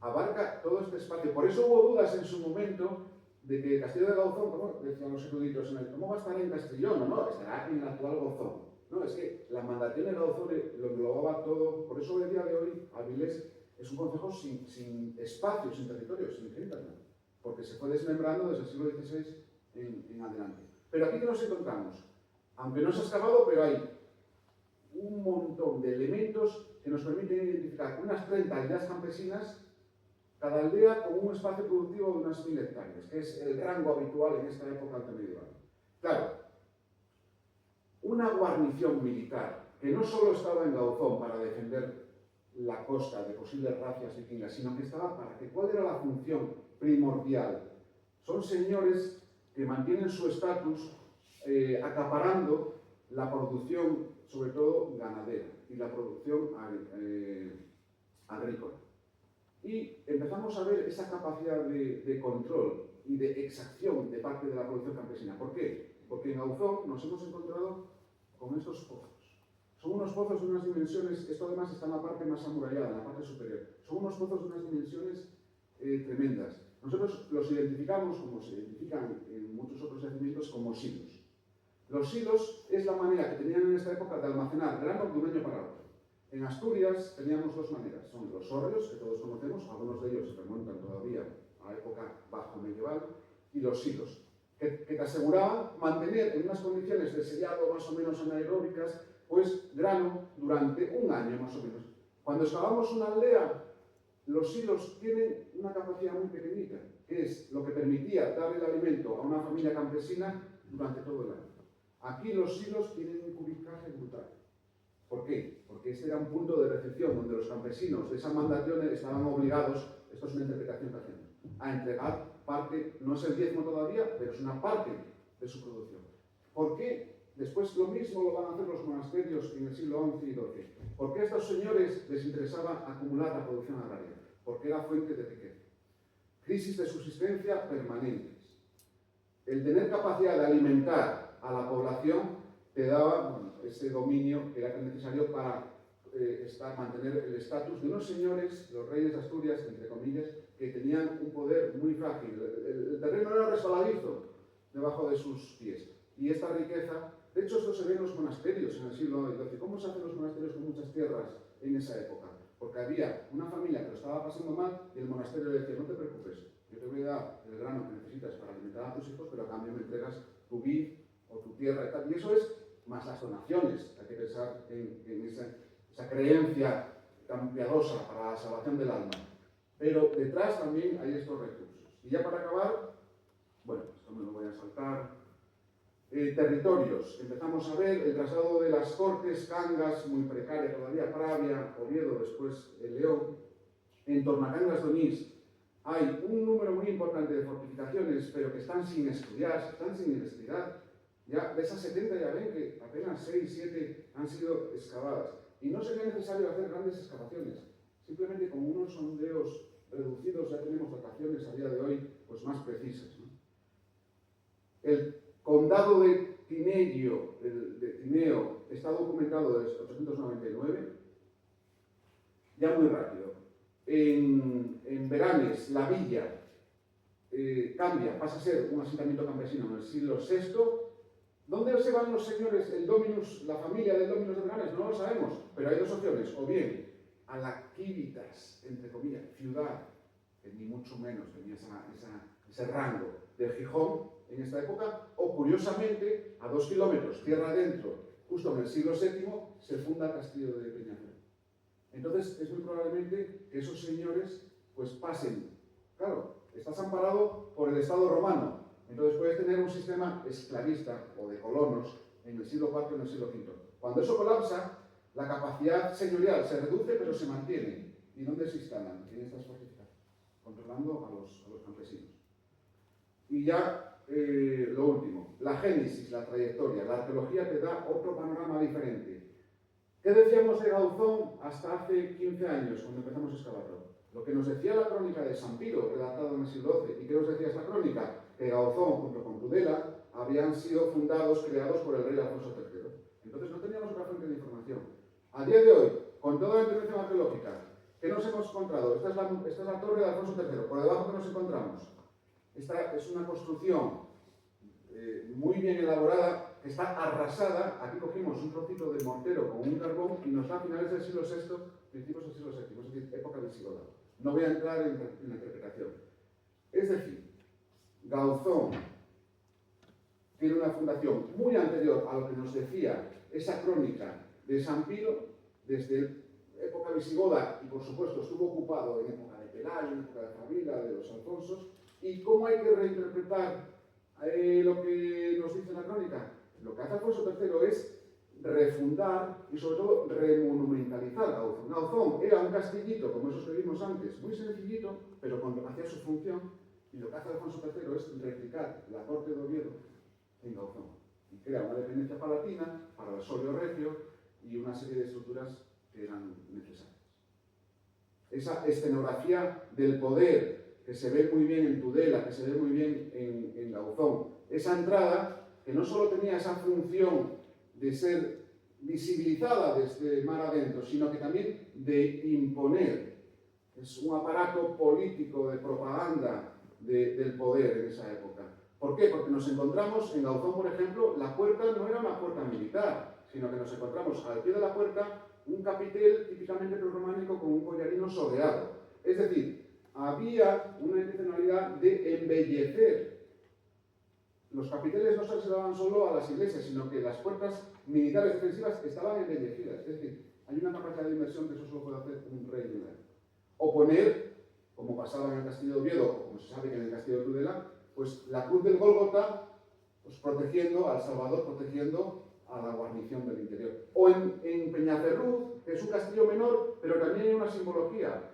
abarca todo este espacio. Por eso hubo dudas en su momento de que Castillo de Gauzón, como decían los eruditos, ¿cómo va a estar en Castrillón? No, estará en el actual Gozón. No, es que la Mandazione Gauzone lo englobaba todo. Por eso el día de hoy Avilés es un concejo sin espacio, sin territorio, sin hinterland, porque se fue desmembrando desde el siglo XVI en adelante. Pero aquí que nos encontramos, aunque no se ha excavado, pero hay un montón de elementos que nos permiten identificar unas 30 aldeas campesinas, cada aldea con un espacio productivo de unas 1000 hectáreas, que es el rango habitual en esta época antemedieval. Claro, una guarnición militar que no solo estaba en Gauzón para defender la costa de posibles racias vikingas, sino que estaba para que cuál era la función primordial. Son señores que mantienen su estatus acaparando la producción, sobre todo ganadera, y la producción agrícola. Y empezamos a ver esa capacidad de control y de exacción de parte de la producción campesina. ¿Por qué? Porque en Gauzón nos hemos encontrado con estos pozos. Son unos pozos de unas dimensiones, esto además está en la parte más amurallada, en la parte superior. Son unos pozos de unas dimensiones tremendas. Nosotros los identificamos, como se identifican en muchos otros yacimientos, como silos. Los silos es la manera que tenían en esta época de almacenar grano de un año para otro. En Asturias teníamos dos maneras, son los hórreos, que todos conocemos, algunos de ellos se remontan todavía a la época bajo medieval, y los silos, que te aseguraban mantener en unas condiciones de sellado más o menos anaeróbicas, pues grano durante un año más o menos. Cuando excavamos una aldea, los silos tienen una capacidad muy pequeñita, que es lo que permitía dar el alimento a una familia campesina durante todo el año. Aquí los silos tienen un cubicaje brutal. ¿Por qué? Porque este era un punto de recepción donde los campesinos de esa mandación estaban obligados, esto es una interpretación que hacemos, a entregar parte, no es el diezmo todavía, pero es una parte de su producción. ¿Por qué? Después lo mismo lo van a hacer los monasterios en el siglo XI y XII. ¿Por qué a estos señores les interesaba acumular la producción agraria? Porque era fuente de riqueza. Crisis de subsistencia permanentes. El tener capacidad de alimentar a la población te daba ese dominio que era necesario para mantener el estatus de unos señores, los reyes de Asturias, entre comillas, que tenían un poder muy frágil. El terreno era resbaladizo debajo de sus pies. Y esta riqueza, de hecho esto se ve en los monasterios en el siglo XII. ¿Cómo se hacen los monasterios con muchas tierras en esa época? Porque había una familia que lo estaba pasando mal y el monasterio le decía, no te preocupes, yo te voy a dar el grano que necesitas para alimentar a tus hijos, pero a cambio me entregas tu vid o tu tierra y tal. Y eso es más las donaciones. Hay que pensar en esa creencia tan piadosa para la salvación del alma. Pero detrás también hay estos recursos. Y ya para acabar, bueno, esto me lo voy a saltar. Territorios. Empezamos a ver el traslado de las Cortes, Cangas, muy precaria todavía, Pravia, Oviedo, después el León. En Tornacangas de Onís hay un número muy importante de fortificaciones, pero que están sin estudiar, están sin investigar. Ya de esas 70 ya ven que apenas 6, 7 han sido excavadas. Y no sería necesario hacer grandes excavaciones. Simplemente con unos sondeos reducidos ya tenemos dataciones a día de hoy pues más precisas, ¿no? El condado de Tineo está documentado desde 899, ya muy rápido. En Beranes, la villa cambia, pasa a ser un asentamiento campesino en el siglo VI. ¿Dónde se van los señores, el Dominus, la familia del Dominus de Beranes? No lo sabemos, pero hay dos opciones, o bien a la Civitas, entre comillas, ciudad, que ni mucho menos tenía ese rango de Gijón en esta época, o curiosamente, a 2 kilómetros, tierra adentro, justo en el siglo VII, se funda el castillo de Peñafort. Entonces, es muy probablemente que esos señores pues pasen. Claro, estás amparado por el Estado romano, entonces puedes tener un sistema esclavista o de colonos en el siglo IV y en el siglo V. Cuando eso colapsa, la capacidad señorial se reduce pero se mantiene. ¿Y dónde se instalan? En estas fortificaciones, controlando a los campesinos. Y ya lo último, la génesis, la trayectoria. La arqueología te da otro panorama diferente. ¿Qué decíamos de Gauzón hasta hace 15 años, cuando empezamos a excavarlo? Lo que nos decía la crónica de San Piro, redactada en el siglo XII. ¿Y qué nos decía esta crónica? Que Gauzón, junto con Tudela, habían sido creados por el rey Alfonso III. Entonces no teníamos otra fuente de información. A día de hoy, con toda la intervención arqueológica, ¿qué nos hemos encontrado? Esta es la torre de Alfonso III. Por debajo, ¿qué nos encontramos? Esta es una construcción muy bien elaborada, que está arrasada. Aquí cogimos un trocito de mortero con un carbón y nos da a finales del siglo VI, principios del siglo VII, es decir, época visigoda. No voy a entrar en la interpretación. Es decir, Gauzón tiene una fundación muy anterior a lo que nos decía esa crónica de San Piro, desde época visigoda, y por supuesto estuvo ocupado en época de Pelayo, en época de Fabila, de los Alfonsos. ¿Y cómo hay que reinterpretar lo que nos dice la crónica? Lo que hace Alfonso III es refundar y sobre todo remonumentalizar Gauzón. Gauzón era un castillito, como esos que vimos antes, muy sencillito, pero cuando hacía su función, y lo que hace Alfonso III es replicar la corte de Oviedo en Gauzón y crea una dependencia palatina para el solio regio y una serie de estructuras que eran necesarias. Esa escenografía del poder que se ve muy bien en Tudela, que se ve muy bien en Gauzón. Esa entrada que no solo tenía esa función de ser visibilizada desde mar adentro, sino que también de imponer. Es un aparato político de propaganda del poder en esa época. ¿Por qué? Porque nos encontramos en Gauzón, por ejemplo, la puerta no era una puerta militar, sino que nos encontramos al pie de la puerta un capitel típicamente prerrománico con un collarino soleado. Es decir, había una intencionalidad de embellecer. Los capiteles no se reservaban solo a las iglesias, sino que las puertas militares defensivas estaban embellecidas. Es decir, hay una capacidad de inversión que eso solo puede hacer un rey de una época. O poner, como pasaba en el castillo de Oviedo, o como se sabe que en el castillo de Tudela, pues la cruz del Gólgota, pues protegiendo al Salvador, protegiendo a la guarnición del interior. O en Peñaferruz, que es un castillo menor, pero también hay una simbología.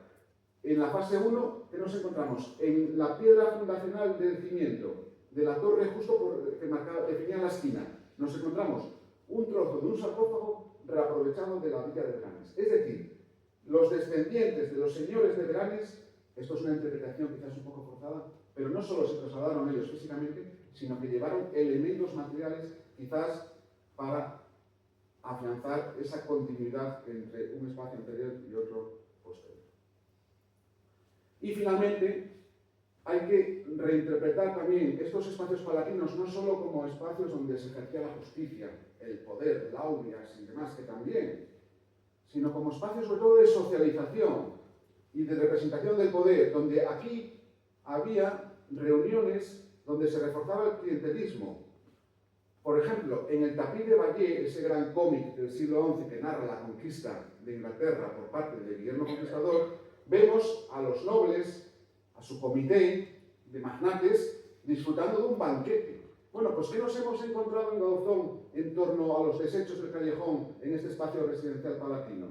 En la fase 1, ¿qué nos encontramos? En la piedra fundacional del cimiento de la torre, justo que definía la esquina, nos encontramos un trozo de un sarcófago reaprovechado de la villa de Begranes. Es decir, los descendientes de los señores de Begranes, esto es una interpretación quizás un poco forzada, pero no solo se trasladaron ellos físicamente, sino que llevaron elementos materiales quizás para afianzar esa continuidad entre un espacio anterior y otro posterior. Y finalmente, hay que reinterpretar también estos espacios palatinos no solo como espacios donde se ejercía la justicia, el poder, el audias y demás, que también, sino como espacios sobre todo de socialización y de representación del poder, donde aquí había reuniones donde se reforzaba el clientelismo. Por ejemplo, en el Tapiz de Vallée, ese gran cómic del siglo XI que narra la conquista de Inglaterra por parte de Guillermo Conquistador, vemos a los nobles, a su comité de magnates, disfrutando de un banquete. Bueno, pues ¿qué nos hemos encontrado en Gauzón en torno a los desechos del callejón en este espacio residencial palatino?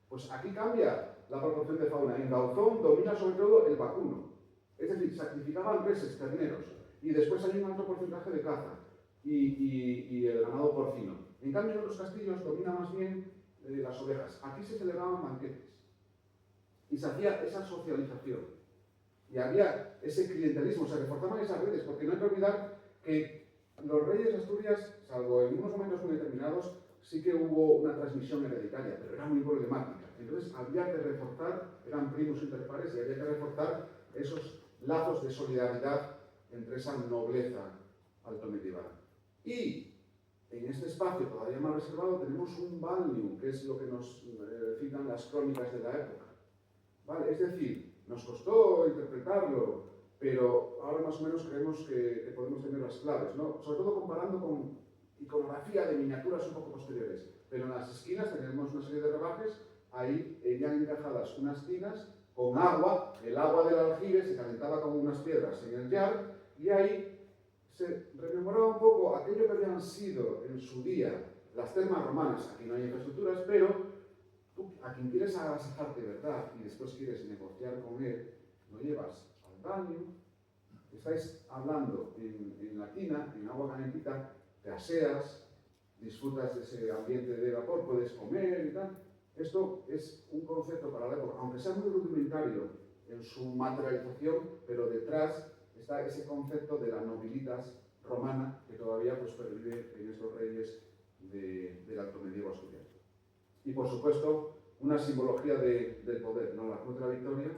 Pues aquí cambia la proporción de fauna. En Gauzón domina sobre todo el vacuno. Es decir, sacrificaban reses, terneros, y después hay un alto porcentaje de caza y el ganado porcino. En cambio, en otros castillos domina más bien las ovejas. Aquí se celebraban banquetes y se hacía esa socialización. Y había ese clientelismo, se reforzaban esas redes, porque no hay que olvidar que los reyes de Asturias, salvo en unos momentos muy determinados, sí que hubo una transmisión hereditaria, pero era muy problemática. Entonces había que reforzar, eran primos inter pares, y había que reforzar esos lazos de solidaridad entre esa nobleza altomedieval. Y en este espacio todavía más reservado tenemos un balneum, que es lo que nos citan las crónicas de la época. ¿Vale? Es decir, nos costó interpretarlo, pero ahora más o menos creemos que podemos tener las claves, ¿no? Sobre todo comparando con iconografía de miniaturas un poco posteriores. Pero en las esquinas tenemos una serie de rebajes, ahí ya encajadas unas tinas con agua, el agua del aljibe se calentaba con unas piedras en el yard, y ahí se rememoraba un poco aquello que habían sido en su día las termas romanas. Aquí no hay infraestructuras, pero tú, a quien quieres agasajarte, ¿verdad? Y después quieres negociar con él, lo llevas al baño, estáis hablando en la tina, en agua calentita, te aseas, disfrutas de ese ambiente de vapor, puedes comer y tal. Esto es un concepto para la época, aunque sea muy rudimentario en su materialización, pero detrás está ese concepto de la nobilitas romana que todavía pues, pervive en estos reyes del alto medievo asturiano. Y por supuesto, una simbología del poder, ¿no? La Cruz de la Victoria,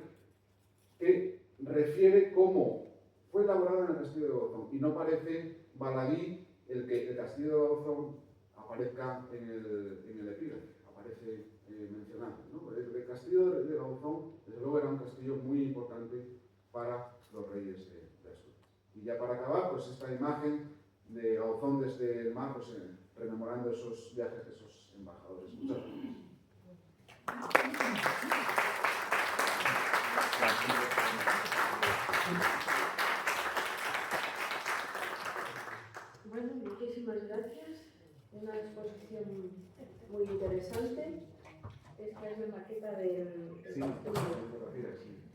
que refiere cómo fue elaborada en el castillo de Gauzón. Y no parece baladí el que el castillo de Gauzón aparezca en el epígrafe, aparece mencionado, ¿no? El castillo de Gauzón, desde luego, era un castillo muy importante para los reyes de Asturias. Y ya para acabar, pues esta imagen de Gauzón desde el mar, pues rememorando esos viajes de esos embajadores. Muchas gracias. Bueno, muchísimas gracias. Una exposición muy interesante. Esta es la maqueta del castillo.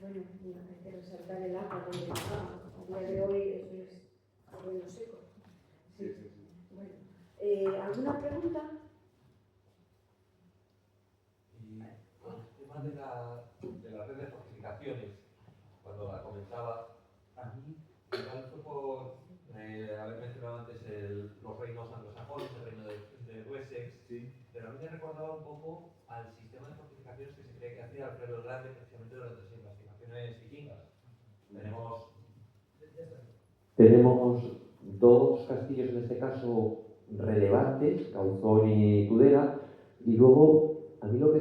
Bueno, hay que resaltar el agua donde está. A día de hoy eso es terreno seco. Sí. Bueno, ¿alguna pregunta? Y el tema de la red de fortificaciones, cuando la comentaba, los reinos anglosajones, el reino de Wessex, Sí. pero a mí me recordaba un poco al sistema de fortificaciones que se cree que hacía Alfredo el Grande precisamente durante las investigaciones vikingas. Tenemos dos castillos en este caso relevantes, Cauzón y Tudela, y luego a mí lo que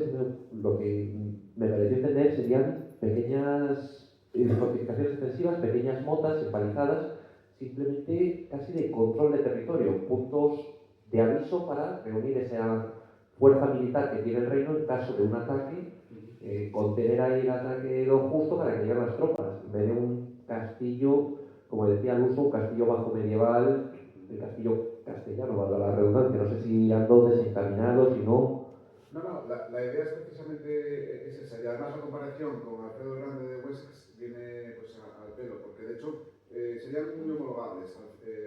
me pareció entender serían pequeñas fortificaciones defensivas, pequeñas motas empalizadas, simplemente casi de control de territorio, puntos de aviso para reunir esa fuerza militar que tiene el reino en caso de un ataque, contener ahí el ataque lo justo para que lleguen las tropas, en vez de un castillo, como decía Luso, un castillo bajo medieval, el castillo castellano, valga la redundancia, no sé si ando desencaminado, si no. No, la idea es precisamente esa, y además la comparación con Alfredo el Grande de Wessex viene pues, al pelo, porque de hecho serían muy homologables.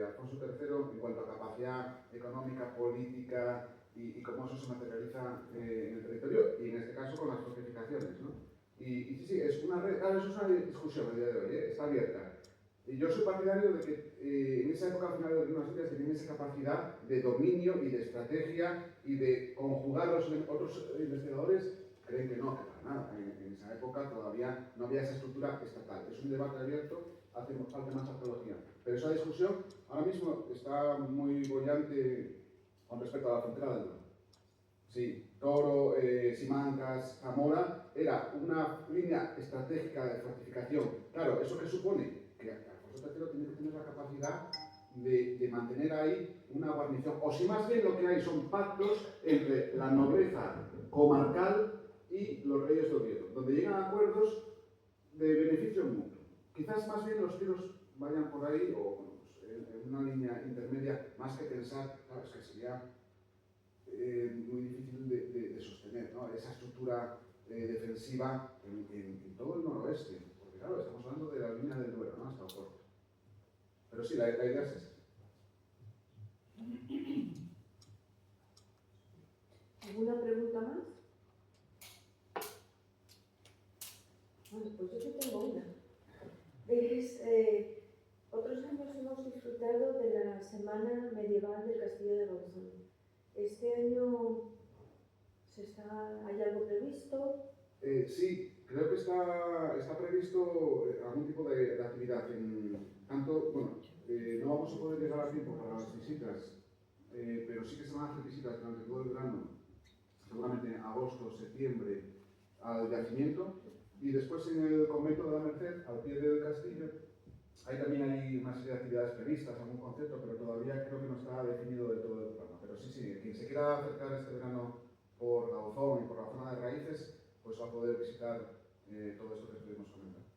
Alfonso III, en cuanto a capacidad económica, política y cómo eso se materializa en el territorio, y en este caso con las fortificaciones, ¿no? Y sí, es una red, claro, eso es una discusión a día de hoy, está abierta. Y yo soy partidario de que en esa época al final de las Indias tenían esa capacidad de dominio y de estrategia y de conjugar los otros investigadores creen que no, que para nada. En esa época todavía no había esa estructura estatal. Es un debate abierto, hace falta más arqueología. Pero esa discusión ahora mismo está muy bollante con respecto a la frontera del Duero. Sí, Toro, Simancas, Zamora, era una línea estratégica de fortificación. Claro, ¿eso qué supone? Que Alfonso III tiene que tener la capacidad de mantener ahí una guarnición. O si más bien lo que hay son pactos entre la nobleza comarcal y los reyes de Oviedo, donde llegan a acuerdos de beneficio mutuo. Quizás más bien los tiros vayan por ahí, o bueno, pues, en una línea intermedia, más que pensar, claro, es que sería muy difícil de sostener, ¿no? Esa estructura defensiva en todo el noroeste, porque claro, estamos hablando de la línea del Duero, ¿no? Hasta Oporto. Pero sí, la idea es esa. ¿Alguna pregunta más? Bueno, pues yo te tengo una. Otros años hemos disfrutado de la Semana Medieval del Castillo de Cauzón. ¿Este año hay algo previsto? Sí, creo que está previsto algún tipo de actividad. Tanto, bueno, no vamos a poder llegar a tiempo para las visitas, pero sí que se van a hacer visitas durante todo el verano, seguramente en agosto, septiembre, al yacimiento. Y después en el convento de la Merced, al pie del castillo, ahí también hay una serie de actividades previstas, algún concepto, pero todavía creo que no está definido del todo el programa. Pero sí, quien se quiera acercar este verano por Cauzón y por la zona de Raíces, pues va a poder visitar todo esto que estuvimos comentando.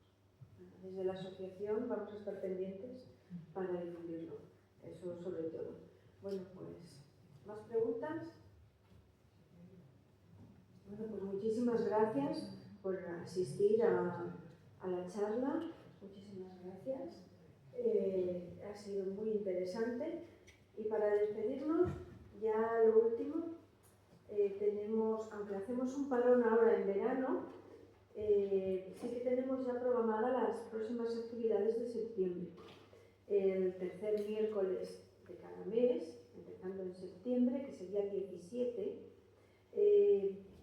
Desde la asociación vamos a estar pendientes para difundirlo, eso sobre todo. Bueno, pues, ¿más preguntas? Bueno, pues muchísimas gracias por asistir a la charla. Muchísimas gracias. Ha sido muy interesante. Y para despedirnos, ya lo último, tenemos, aunque hacemos un parón ahora en verano, sí que tenemos ya programadas las próximas actividades de septiembre. El tercer miércoles de cada mes, empezando en septiembre, que sería el 17,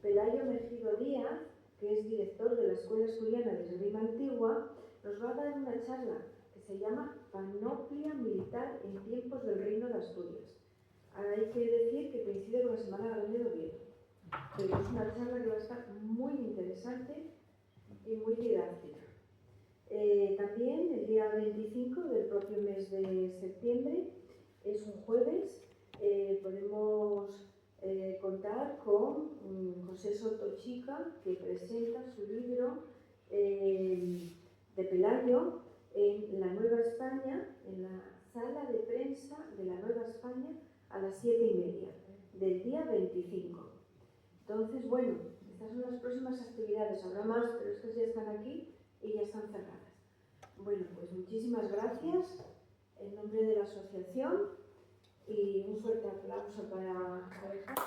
Pelayo Mejido Díaz, que es director de la Escuela Asturiana de Esgrima Antigua, nos va a dar una charla que se llama Panoplia Militar en tiempos del Reino de Asturias. Ahora hay que decir que coincide con la Semana Grande de Oviedo, pero es una charla que va a estar muy interesante y muy didáctica. También el día 25 del propio mes de septiembre, es un jueves, podemos contar con José Soto Chica, que presenta su libro de Pelayo en la Nueva España, en la sala de prensa de la Nueva España, a las 7:30 del día 25. Entonces, bueno, estas son las próximas actividades. Habrá más, pero estas ya están aquí y ya están cerradas. Bueno, pues muchísimas gracias en nombre de la asociación y un fuerte aplauso para Alejandra.